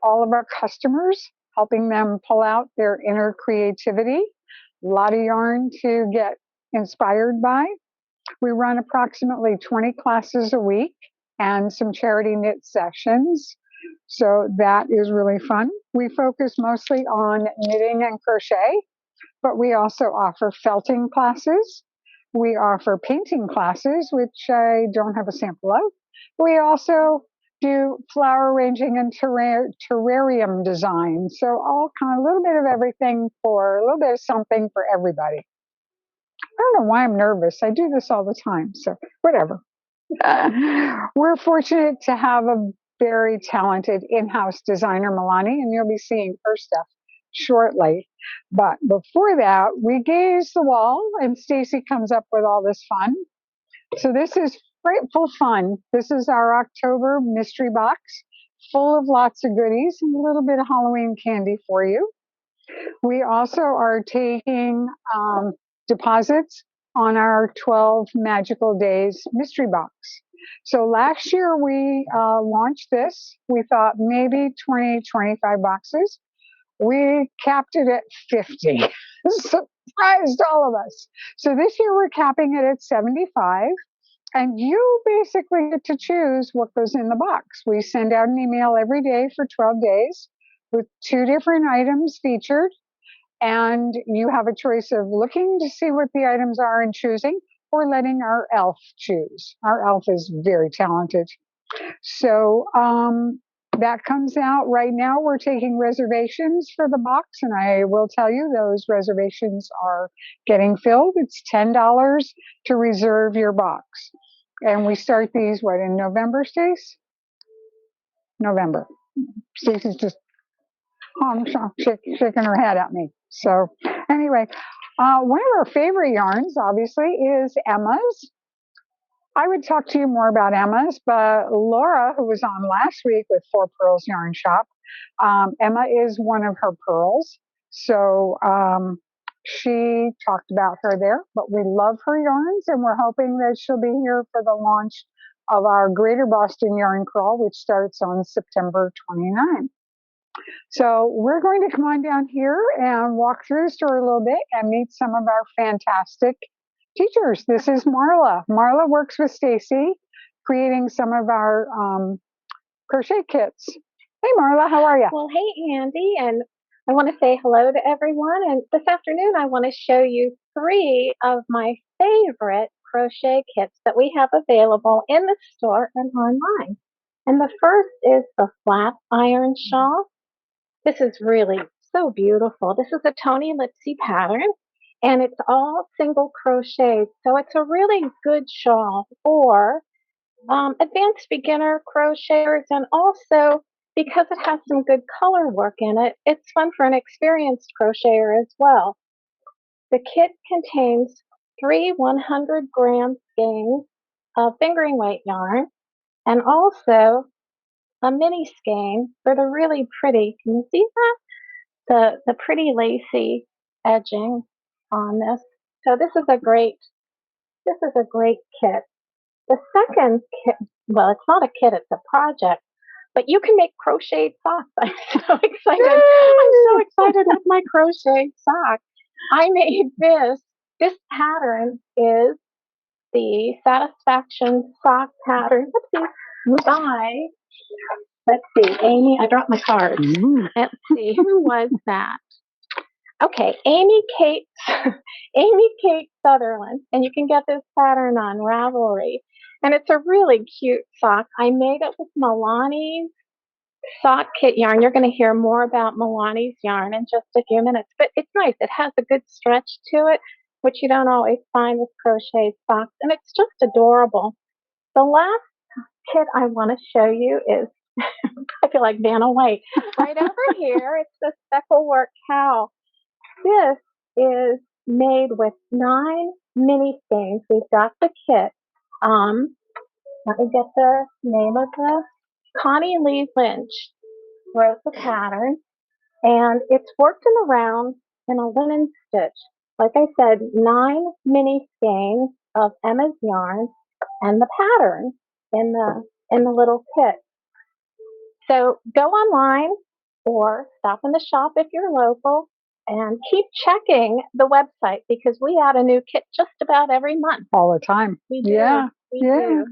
all of our customers, helping them pull out their inner creativity. A lot of yarn to get inspired by. We run approximately 20 classes a week and some charity knit sessions. So that is really fun. We focus mostly on knitting and crochet, but we also offer felting classes. We offer painting classes, which I don't have a sample of. We also do flower arranging and terrarium design. So a little bit of everything for a little bit of something for everybody. I don't know why I'm nervous. I do this all the time, so whatever. We're fortunate to have a very talented in-house designer, Milani, and you'll be seeing her stuff shortly. But before that, we gaze the wall, and Stacy comes up with all this fun. So this is grateful fun. This is our October mystery box, full of lots of goodies and a little bit of Halloween candy for you. We also are taking deposits on our 12 Magical Days mystery box. So last year we launched this. We thought maybe 20, 25 boxes. We capped it at 50. Surprised all of us. So this year we're capping it at 75. And you basically get to choose what goes in the box. We send out an email every day for 12 days with 2 different items featured. And you have a choice of looking to see what the items are and choosing, or letting our elf choose. Our elf is very talented. So that comes out right now. We're taking reservations for the box, and I will tell you those reservations are getting filled. It's $10 to reserve your box. And we start these, in November, Stace? November. Stacy's just shaking her head at me. So anyway, one of our favorite yarns, obviously, is Emma's. I would talk to you more about Emma's, but Laura, who was on last week with 4 Pearls Yarn Shop, Emma is one of her pearls. So She talked about her there, but we love her yarns, and we're hoping that she'll be here for the launch of our Greater Boston Yarn Crawl, which starts on September 29. So we're going to come on down here and walk through the store a little bit and meet some of our fantastic teachers. This is Marla. Marla works with Stacy, creating some of our crochet kits. Hey Marla, how are you? Well, hey Andy, and I want to say hello to everyone. And this afternoon, I want to show you 3 of my favorite crochet kits that we have available in the store and online. And the first is the flat iron shawl. This is really so beautiful. This is a Tony Lipsy pattern, and it's all single crochet. So it's a really good shawl for advanced beginner crocheters, and also because it has some good color work in it, it's fun for an experienced crocheter as well. The kit contains 3 100-gram skeins of fingering weight yarn, and also a mini skein for the really pretty, can you see that? The pretty lacy edging on this. So this is a great kit. The second kit, well, it's not a kit, it's a project, but you can make crocheted socks. I'm so excited. I'm so excited with my crocheted sock. I made this. This pattern is the Satisfaction sock pattern. Let's see, Amy, I dropped my card. Let's see, who was that? Okay, Amy Kate Sutherland, and you can get this pattern on Ravelry. And it's a really cute sock. I made it with Milani's sock kit yarn. You're going to hear more about Milani's yarn in just a few minutes, but it's nice. It has a good stretch to it, which you don't always find with crochet socks, and it's just adorable. The last kit I want to show you is, I feel like Vanna White. Right over here, it's the speckle work cowl. This is made with 9 mini skeins. We've got the kit. Let me get the name of the Connie Lee Lynch wrote the pattern, and it's worked in the round in a linen stitch. Like I said, 9 mini skeins of Emma's yarn and the pattern in the little kit. So go online or stop in the shop if you're local, and keep checking the website because we add a new kit just about every month. All the time. We do. Yeah. We Yeah. do.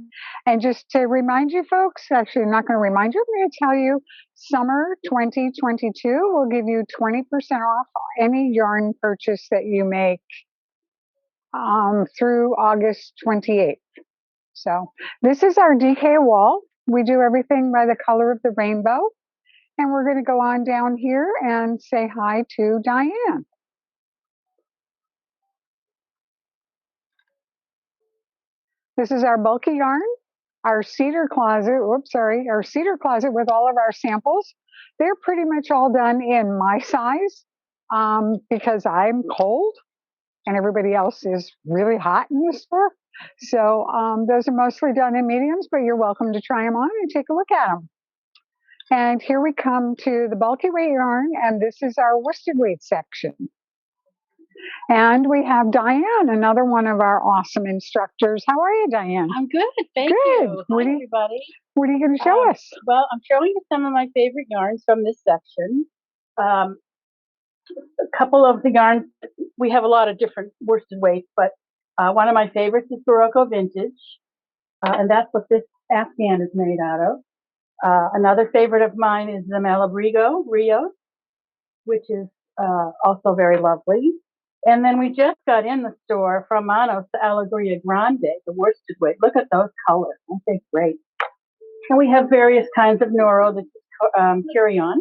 And just to remind you folks, actually I'm not going to remind you, I'm going to tell you summer 2022 will give you 20% off any yarn purchase that you make through August 28th. So this is our DK wall. We do everything by the color of the rainbow. And we're going to go on down here and say hi to Diane. This is our bulky yarn, our cedar closet, our cedar closet with all of our samples. They're pretty much all done in my size because I'm cold and everybody else is really hot in the store. So those are mostly done in mediums, but you're welcome to try them on and take a look at them. And here we come to the bulky weight yarn, and this is our worsted weight section. And we have Diane, another one of our awesome instructors. How are you, Diane? I'm good, thank you. Hi, everybody. What are you going to show us? Well, I'm showing you some of my favorite yarns from this section. A couple of the yarns, we have a lot of different worsted weights, but one of my favorites is Barocco Vintage, and that's what this Afghan is made out of. Another favorite of mine is the Malabrigo Rios, which is also very lovely. And then we just got in the store from Manos the Alegria Grande, the worsted weight. Look at those colors. Aren't they great? And we have various kinds of Noro, the Curion.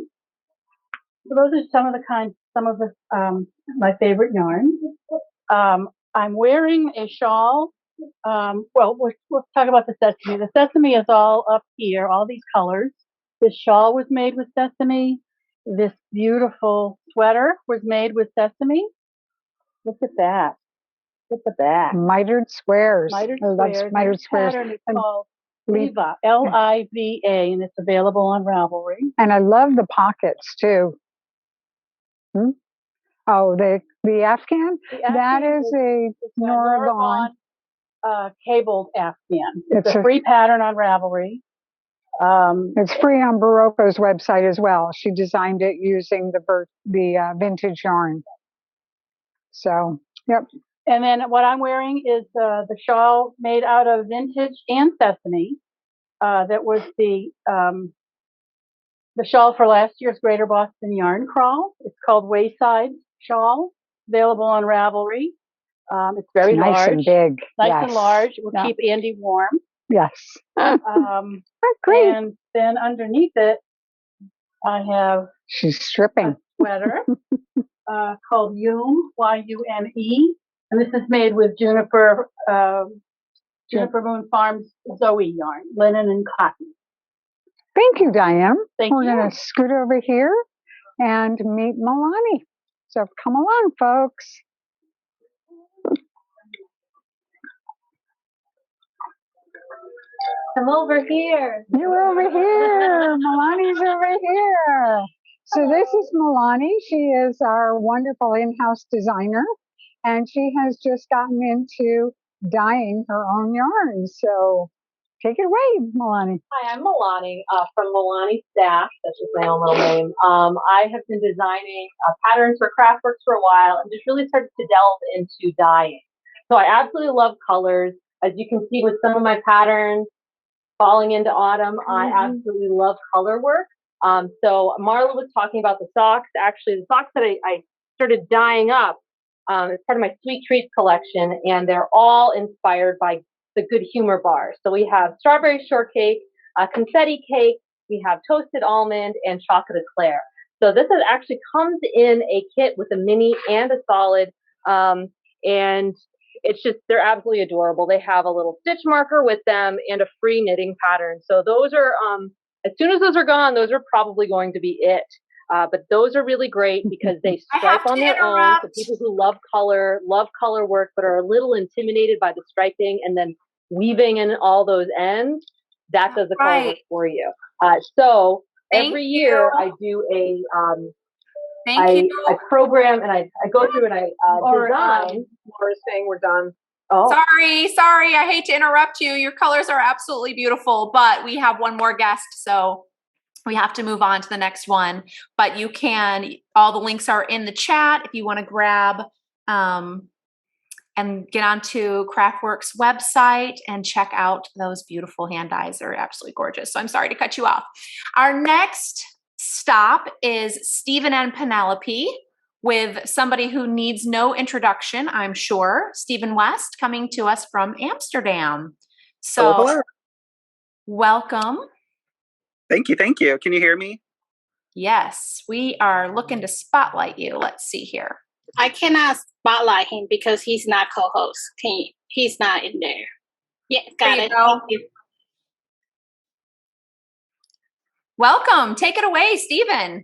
So those are some of the my favorite yarns. I'm wearing a shawl. Well, let's talk about the sesame. The sesame is all up here, all these colors. This shawl was made with sesame. This beautiful sweater was made with sesame. Look at that. Look at the back. Mitered squares. Mitered squares. squares. Mitered This squares. pattern is called Liva, L-I-V-A, and it's available on Ravelry. And I love the pockets too. Oh, the Afghan? That is a Noragon. Cabled Afghan. It's It's a free pattern on Ravelry. It's free on Barocco's website as well. She designed it using the vintage yarn. So, yep. And then what I'm wearing is the shawl made out of vintage and sesame. That was the shawl for last year's Greater Boston Yarn Crawl. It's called Wayside Shawl, available on Ravelry. It's very nice large, and big. nice Yes. and large. It will keep Andy warm. Yes. Great. And then underneath it, I have she's stripping a sweater called Yume, Y-U-M-E, and this is made with Juniper Moon Farms Zoe yarn, linen and cotton. Thank you, Diane. Thank We're you. going to scoot over here and meet Milani. So come along, folks. Come over here. You're over here. Milani's over here. So this is Milani. She is our wonderful in-house designer, and she has just gotten into dyeing her own yarns. So take it away, Milani. Hi, I'm Milani from Milani Stash. That's just my own little name. I have been designing patterns for Craftworks for a while and just really started to delve into dyeing. So I absolutely love colors. As you can see with some of my patterns falling into autumn, I absolutely love color work. So Marla was talking about the socks. Actually, the socks that I started dyeing up as part of my Sweet Treats collection, and they're all inspired by the Good Humor bars. So we have strawberry shortcake, confetti cake, we have toasted almond, and chocolate eclair. So this actually comes in a kit with a mini and a solid, and it's just, they're absolutely adorable. They have a little stitch marker with them and a free knitting pattern. So those are, as soon as those are gone, those are probably going to be it. But those are really great because they stripe on their own. So people who love color work, but are a little intimidated by the striping and then weaving in all those ends, that does the color work for you. So every year I do a I program and I go through and I design. Laura's saying we're done. Oh. Sorry. I hate to interrupt you. Your colors are absolutely beautiful, but we have one more guest, so we have to move on to the next one. But you can, all the links are in the chat if you want to grab and get onto Craftworks website and check out those beautiful hand dyes. They're absolutely gorgeous. So I'm sorry to cut you off. Our next stop is Stephen and Penelope with somebody who needs no introduction, I'm sure. Stephen West coming to us from Amsterdam. So hello. Welcome. Thank you. Can you hear me? Yes, we are looking to spotlight you. Let's see here. I cannot spotlight him because he's not co-host. He's not in there. Yeah, got it. Welcome. Take it away, Stephen.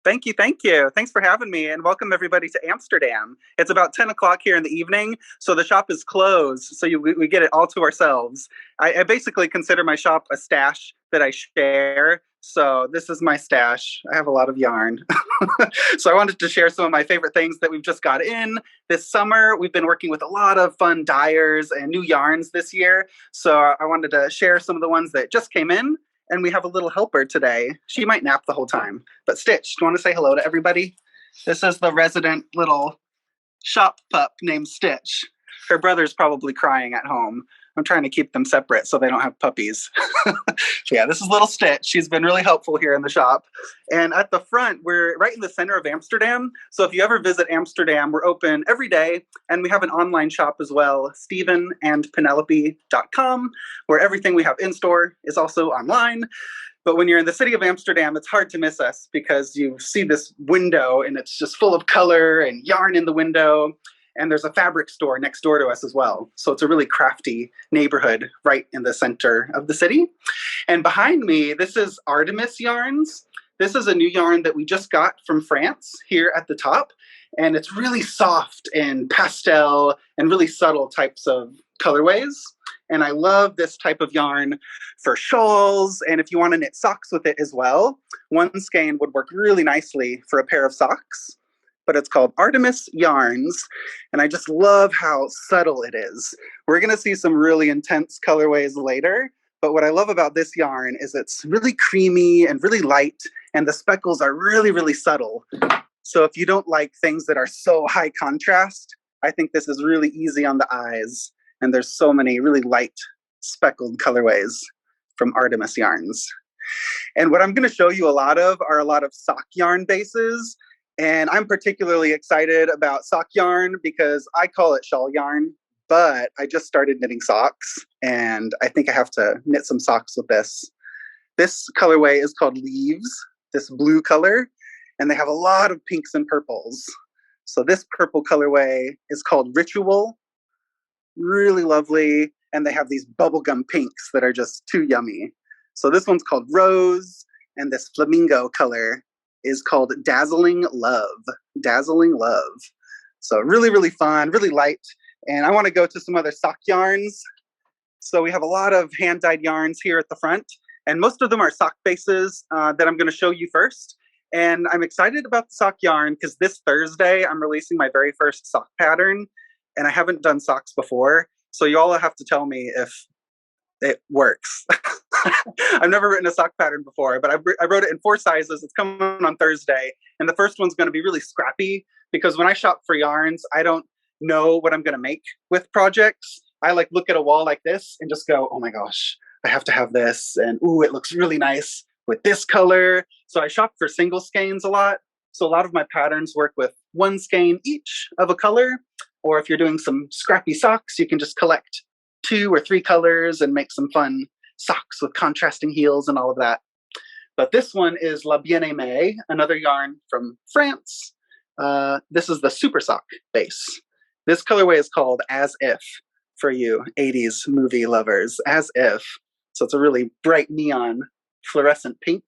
Thank you. Thanks for having me, and welcome everybody to Amsterdam. It's about 10 o'clock here in the evening, so the shop is closed, so we get it all to ourselves. I basically consider my shop a stash that I share, so this is my stash. I have a lot of yarn. So I wanted to share some of my favorite things that we've just got in this summer. We've been working with a lot of fun dyers and new yarns this year, so I wanted to share some of the ones that just came in. And we have a little helper today. She might nap the whole time. But Stitch, do you want to say hello to everybody? This is the resident little shop pup named Stitch. Her brother's probably crying at home. I'm trying to keep them separate so they don't have puppies. So yeah, this is little Stitch. She's been really helpful here in the shop. And at the front, we're right in the center of Amsterdam. So if you ever visit Amsterdam, we're open every day. And we have an online shop as well, StephenandPenelope.com, where everything we have in store is also online. But when you're in the city of Amsterdam, it's hard to miss us because you see this window and it's just full of color and yarn in the window. And there's a fabric store next door to us as well. So it's a really crafty neighborhood right in the center of the city. And behind me, this is Artemis yarns. This is a new yarn that we just got from France here at the top. And it's really soft and pastel and really subtle types of colorways. And I love this type of yarn for shawls. And if you want to knit socks with it as well, one skein would work really nicely for a pair of socks. but it's called Artemis Yarns. And I just love how subtle it is. We're going to see some really intense colorways later. But what I love about this yarn is it's really creamy and really light, and the speckles are really, really subtle. So if you don't like things that are so high contrast, I think this is really easy on the eyes. And there's so many really light speckled colorways from Artemis Yarns. And what I'm going to show you a lot of are a lot of sock yarn bases. And I'm particularly excited about sock yarn because I call it shawl yarn. But I just started knitting socks, and I think I have to knit some socks with this. This colorway is called Leaves, this blue color, and they have a lot of pinks and purples. So this purple colorway is called Ritual, really lovely, and they have these bubblegum pinks that are just too yummy. So this one's called Rose, and this flamingo color is called Dazzling Love, Dazzling Love. So really, really fun, really light. And I want to go to some other sock yarns. So we have a lot of hand-dyed yarns here at the front, and most of them are sock bases that I'm going to show you first. And I'm excited about the sock yarn because this Thursday I'm releasing my very first sock pattern, and I haven't done socks before. So you all have to tell me if it works. I've never written a sock pattern before, but I wrote it in 4 sizes. It's coming on Thursday, and the first one's going to be really scrappy because when I shop for yarns, I don't know what I'm going to make with projects. I like look at a wall like this and just go, oh my gosh, I have to have this. And ooh, it looks really nice with this color. So I shop for single skeins a lot. So a lot of my patterns work with 1 skein each of a color. Or if you're doing some scrappy socks, you can just collect 2 or 3 colors and make some fun socks with contrasting heels and all of that. But this one is La Bien-Aimée, another yarn from France. This is the Super Sock base. This colorway is called As If for you 80s movie lovers, As If. So it's a really bright neon fluorescent pink.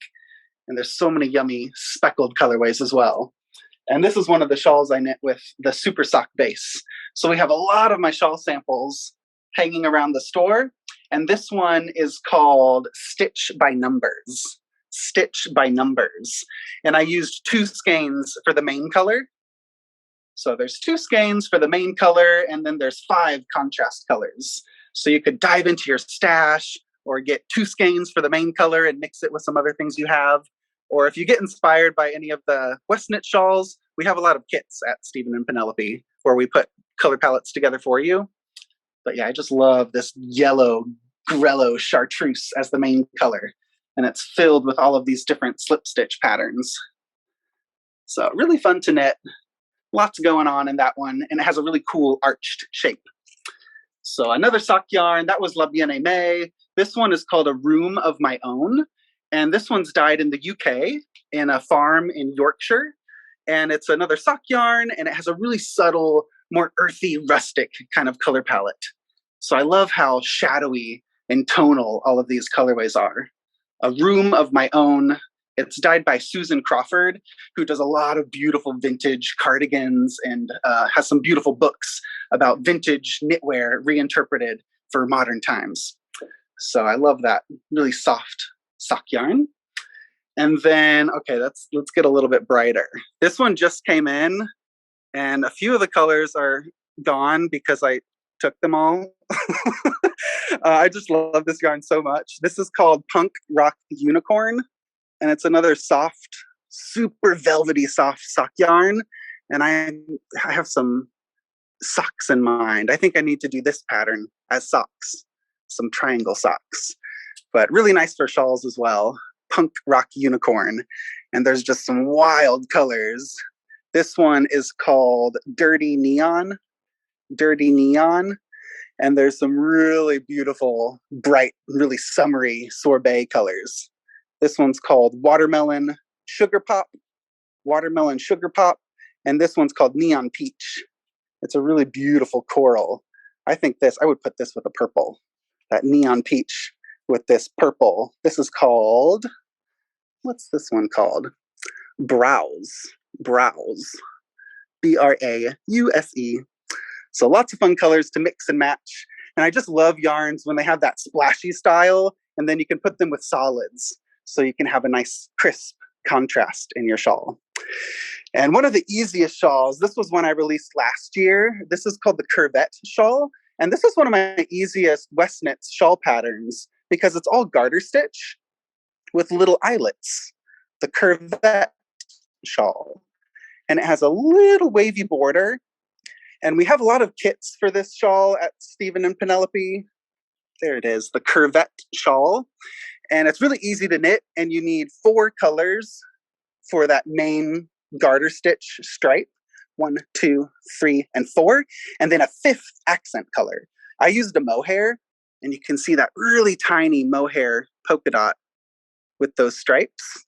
And there's so many yummy speckled colorways as well. And this is one of the shawls I knit with the Super Sock base. So we have a lot of my shawl samples hanging around the store. And this one is called Stitch by Numbers. Stitch by Numbers. And I used 2 skeins for the main color. So there's 2 skeins for the main color, and then there's 5 contrast colors. So you could dive into your stash or get 2 skeins for the main color and mix it with some other things you have. Or if you get inspired by any of the West Knit shawls, we have a lot of kits at Stephen and Penelope where we put color palettes together for you. But yeah, I just love this yellow grello chartreuse as the main color. And it's filled with all of these different slip stitch patterns. So really fun to knit. Lots going on in that one, and it has a really cool arched shape. So another sock yarn, that was La Bien-Aimée. This one is called A Room of My Own, and this one's dyed in the UK in a farm in Yorkshire. And it's another sock yarn, and it has a really subtle, more earthy, rustic kind of color palette. So I love how shadowy and tonal all of these colorways are. A Room of My Own. It's dyed by Susan Crawford, who does a lot of beautiful vintage cardigans and has some beautiful books about vintage knitwear reinterpreted for modern times. So I love that really soft sock yarn. And then, okay, let's get a little bit brighter. This one just came in, and a few of the colors are gone because I took them all. I just love this yarn so much. This is called Punk Rock Unicorn. And it's another soft, super velvety soft sock yarn. And I have some socks in mind. I think I need to do this pattern as socks, some triangle socks. But really nice for shawls as well. Punk Rock Unicorn. And there's just some wild colors. This one is called Dirty Neon. Dirty Neon. And there's some really beautiful, bright, really summery sorbet colors. This one's called Watermelon Sugar Pop. Watermelon Sugar Pop. And this one's called Neon Peach. It's a really beautiful coral. I think I would put this with a purple. That neon peach with this purple. This is called, what's this one called? Browse. Browse. B-R-A-U-S-E. So lots of fun colors to mix and match. And I just love yarns when they have that splashy style, and then you can put them with solids. So you can have a nice crisp contrast in your shawl. And one of the easiest shawls, this was one I released last year. This is called the Curvette Shawl. And this is one of my easiest West Knits shawl patterns because it's all garter stitch with little eyelets. The Curvette Shawl. And it has a little wavy border. And we have a lot of kits for this shawl at Stephen and Penelope. There it is, the Curvette Shawl. And it's really easy to knit, and you need 4 colors for that main garter stitch stripe. 1, 2, 3, and 4. And then a 5th accent color. I used a mohair, and you can see that really tiny mohair polka dot with those stripes.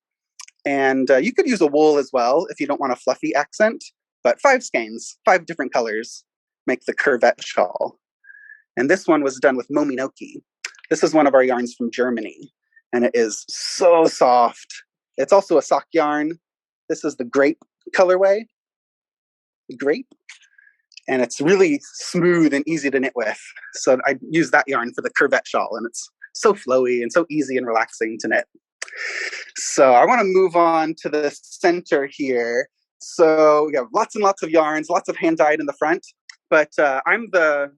And you could use a wool as well if you don't want a fluffy accent. But 5 skeins, 5 different colors, make the Curvette Shawl. And this one was done with Mominoki. This is one of our yarns from Germany. And it is so soft. It's also a sock yarn. This is the grape colorway. Grape. And it's really smooth and easy to knit with. So I use that yarn for the Curvette Shawl. And it's so flowy and so easy and relaxing to knit. So I want to move on to the center here. So we have lots and lots of yarns, lots of hand dyed in the front. But I'm the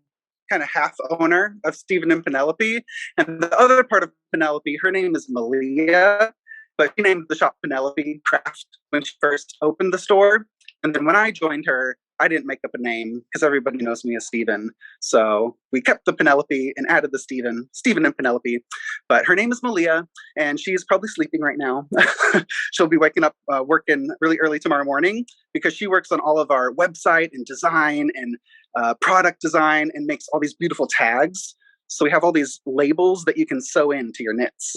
kind of half owner of Stephen and Penelope. And the other part of Penelope, her name is Malia, but she named the shop Penelope Craft when she first opened the store. And then when I joined her, I didn't make up a name because everybody knows me as Stephen. So we kept the Penelope and added the Stephen and Penelope. But her name is Malia, and she's probably sleeping right now. She'll be waking up working really early tomorrow morning because she works on all of our website and design and product design and makes all these beautiful tags. So we have all these labels that you can sew into your knits.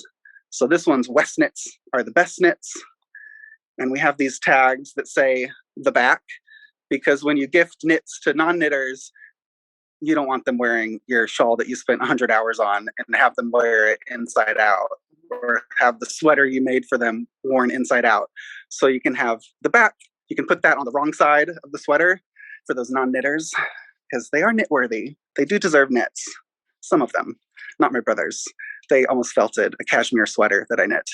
So this one's West Knits are the best knits. And we have these tags that say the back, because when you gift knits to non-knitters, you don't want them wearing your shawl that you spent 100 hours on and have them wear it inside out, or have the sweater you made for them worn inside out. So you can have the back, you can put that on the wrong side of the sweater for those non-knitters, because they are knit-worthy. They do deserve knits. Some of them, not my brothers. They almost felted a cashmere sweater that I knit.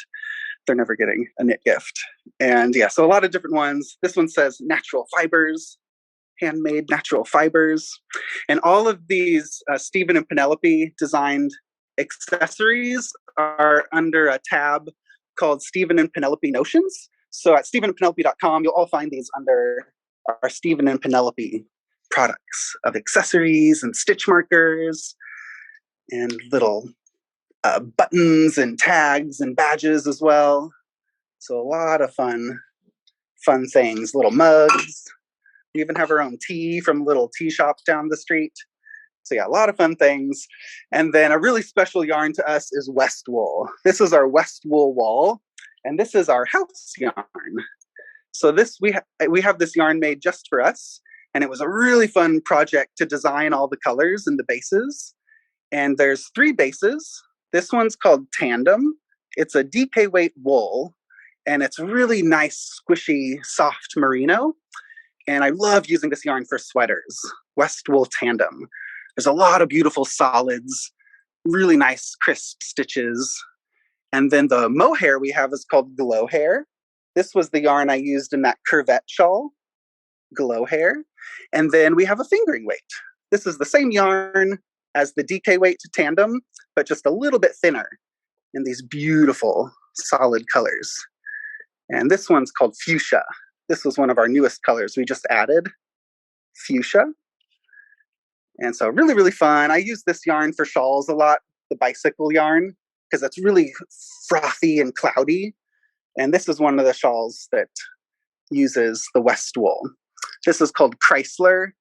They're never getting a knit gift. And yeah, so a lot of different ones. This one says natural fibers, handmade natural fibers. And all of these Stephen and Penelope designed accessories are under a tab called Stephen and Penelope Notions. So at stephenandpenelope.com, you'll all find these under our Stephen and Penelope products of accessories and stitch markers and little buttons and tags and badges as well. So a lot of fun things, little mugs. We even have our own tea from little tea shops down the street. So yeah, a lot of fun things. And then a really special yarn to us is West Wool. This is our West Wool wall, and this is our house yarn. So this we have this yarn made just for us, and it was a really fun project to design all the colors and the bases. And there's 3 bases. This one's called Tandem. It's a DK weight wool, and it's really nice, squishy, soft merino. And I love using this yarn for sweaters, West Wool Tandem. There's a lot of beautiful solids, really nice, crisp stitches. And then the mohair we have is called Glow Hair. This was the yarn I used in that Curvette shawl, Glow Hair. And then we have a fingering weight. This is the same yarn as the DK weight Tandem, but just a little bit thinner in these beautiful solid colors. And this one's called Fuchsia. This was one of our newest colors we just added, Fuchsia. And so really, really fun. I use this yarn for shawls a lot, the bicycle yarn, because it's really frothy and cloudy. And this is one of the shawls that uses the West Wool. This is called Chrysler,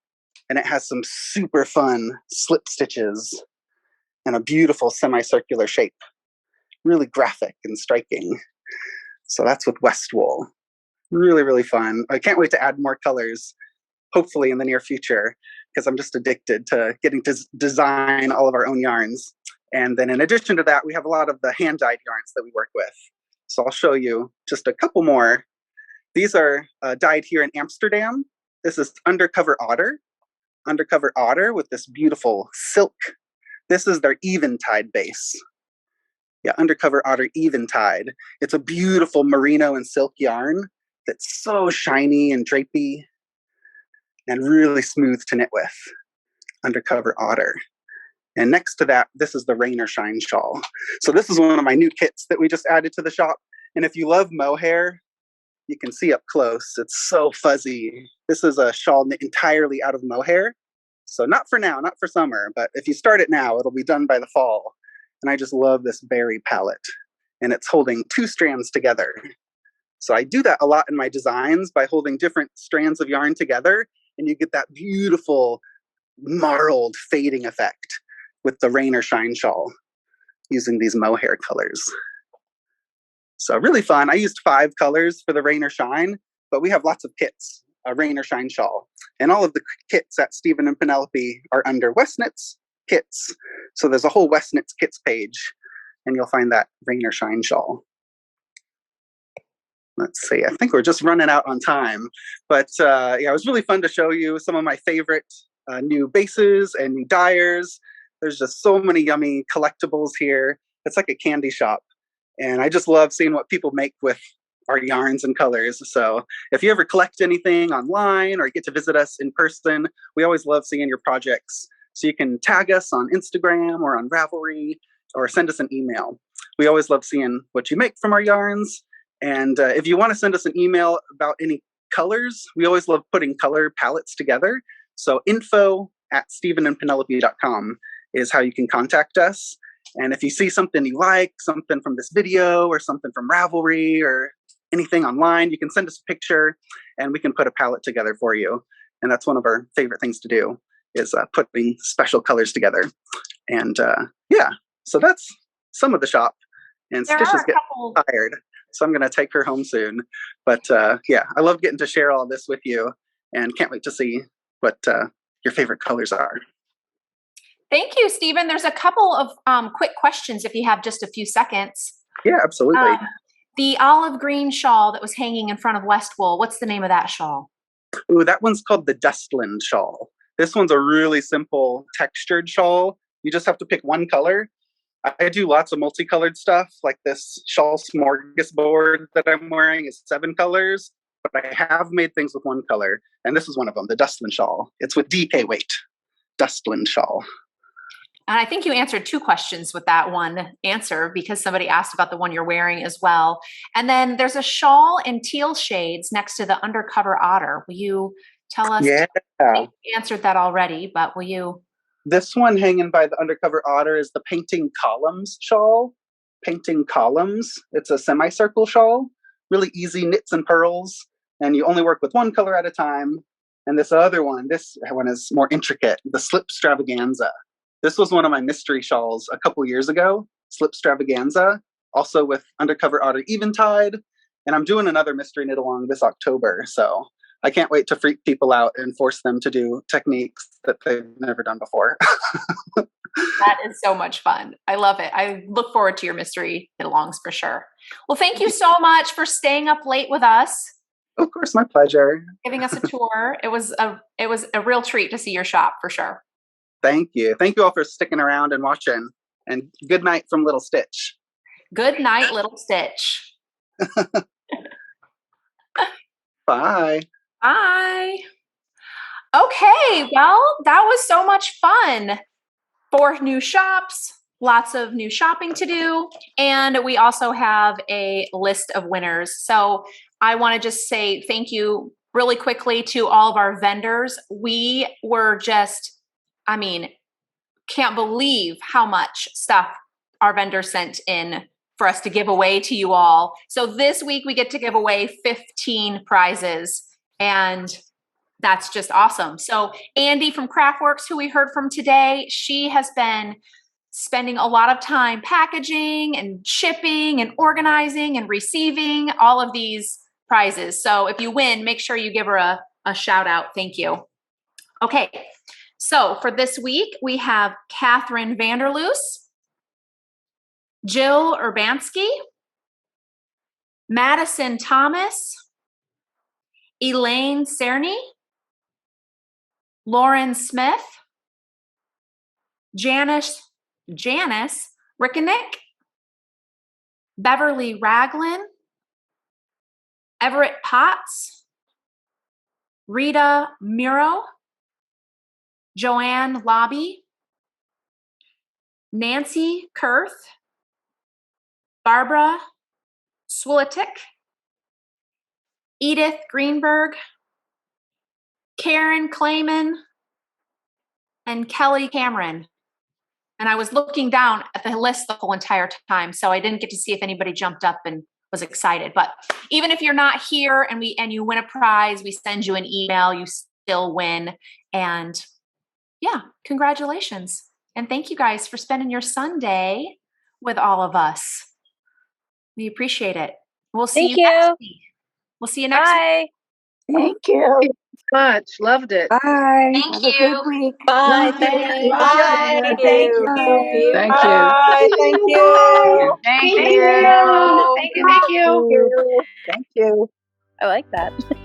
and it has some super fun slip stitches and a beautiful semicircular shape. Really graphic and striking. So that's with West Wool. Really, really fun. I can't wait to add more colors, hopefully in the near future, because I'm just addicted to getting to design all of our own yarns. And then in addition to that, we have a lot of the hand-dyed yarns that we work with. So I'll show you just a couple more. These are dyed here in Amsterdam. This is Undercover Otter. Undercover Otter with this beautiful silk. This is their Eventide base. Yeah, Undercover Otter Eventide. It's a beautiful merino and silk yarn. that's so shiny and drapey and really smooth to knit with. Undercover Otter. And next to that, this is the Rain or Shine shawl. So this is one of my new kits that we just added to the shop. And if you love mohair, you can see up close, it's so fuzzy. This is a shawl knit entirely out of mohair. So not for now, not for summer, but if you start it now, it'll be done by the fall. And I just love this berry palette. And it's holding 2 strands together. So I do that a lot in my designs by holding different strands of yarn together, and you get that beautiful marled fading effect with the Rain or Shine shawl using these mohair colors. So really fun. I used 5 colors for the Rain or Shine, but we have lots of kits, a Rain or Shine shawl. And all of the kits at Stephen and Penelope are under West Knits kits. So there's a whole West Knits kits page, and you'll find that Rain or Shine shawl. Let's see, I think we're just running out on time, but yeah, it was really fun to show you some of my favorite new bases and new dyers. There's just so many yummy collectibles here. It's like a candy shop, and I just love seeing what people make with our yarns and colors. So if you ever collect anything online or get to visit us in person, we always love seeing your projects. So you can tag us on Instagram or on Ravelry or send us an email. We always love seeing what you make from our yarns. And if you want to send us an email about any colors, we always love putting color palettes together. So info@stephenandpenelope.com is how you can contact us. And if you see something you like, something from this video or something from Ravelry or anything online, you can send us a picture and we can put a palette together for you. And that's one of our favorite things to do, is putting special colors together. And yeah, so that's some of the shop. And Stitch is getting tired, so I'm going to take her home soon. But yeah, I love getting to share all this with you, and can't wait to see what your favorite colors are. Thank you, Stephen. There's a couple of quick questions if you have just a few seconds. Yeah, absolutely. The olive green shawl that was hanging in front of Westwool, what's the name of that shawl? Ooh, that one's called the Dustland shawl. This one's a really simple textured shawl. You just have to pick one color. I do lots of multicolored stuff, like this shawl smorgasbord that I'm wearing is 7 colors, but I have made things with 1 color, and this is one of them, the Dustland shawl. It's with DK weight, Dustland shawl. And I think you answered 2 questions with that one answer, because somebody asked about the one you're wearing as well. And then there's a shawl in teal shades next to the Undercover Otter. Will you tell us? Yeah. I think you answered that already, but will you? This one hanging by the Undercover Otter is the Painting Columns shawl. Painting Columns. It's a semicircle shawl. Really easy knits and purls. And you only work with 1 color at a time. And this one is more intricate, the Slipstravaganza. This was one of my mystery shawls a couple years ago, Slipstravaganza, also with Undercover Otter Eventide. And I'm doing another mystery knit along this October. So I can't wait to freak people out and force them to do techniques that they've never done before. That is so much fun. I love it. I look forward to your mystery knit-alongs for sure. Well, thank you so much for staying up late with us. Of course, my pleasure. Giving us a tour. It was a real treat to see your shop for sure. Thank you. Thank you all for sticking around and watching. And good night from Little Stitch. Good night, Little Stitch. Bye. Bye. Okay, well, that was so much fun. 4 new shops, lots of new shopping to do, and we also have a list of winners. So I want to just say thank you really quickly to all of our vendors. We were just, can't believe how much stuff our vendors sent in for us to give away to you all. So this week we get to give away 15 prizes, and that's just awesome. So Ande from Craftworks, who we heard from today, she has been spending a lot of time packaging and shipping and organizing and receiving all of these prizes. So if you win, make sure you give her a shout out. Thank you. Okay. So for this week, we have Catherine Vanderloos, Jill Urbanski, Madison Thomas, Elaine Cerny, Lauren Smith, Janice Rickennick, Beverly Raglan, Everett Potts, Rita Muro, Joanne Lobby, Nancy Kurth, Barbara Swilitik, Edith Greenberg, Karen Clayman, and Kelly Cameron. And I was looking down at the list the whole entire time, so I didn't get to see if anybody jumped up and was excited. But even if you're not here and you win a prize, we send you an email, you still win. And yeah, congratulations. And thank you guys for spending your Sunday with all of us. We appreciate it. We'll see you next week. We'll see you next week. Thank you much. Loved it. Bye. Thank Have you. a good week. Bye. Bye. Thank you. Bye. Thank Thank you. you. Thank you. Bye. Thank you. Thank Thank you. you. Thank you. Thank you. Thank you. I like that.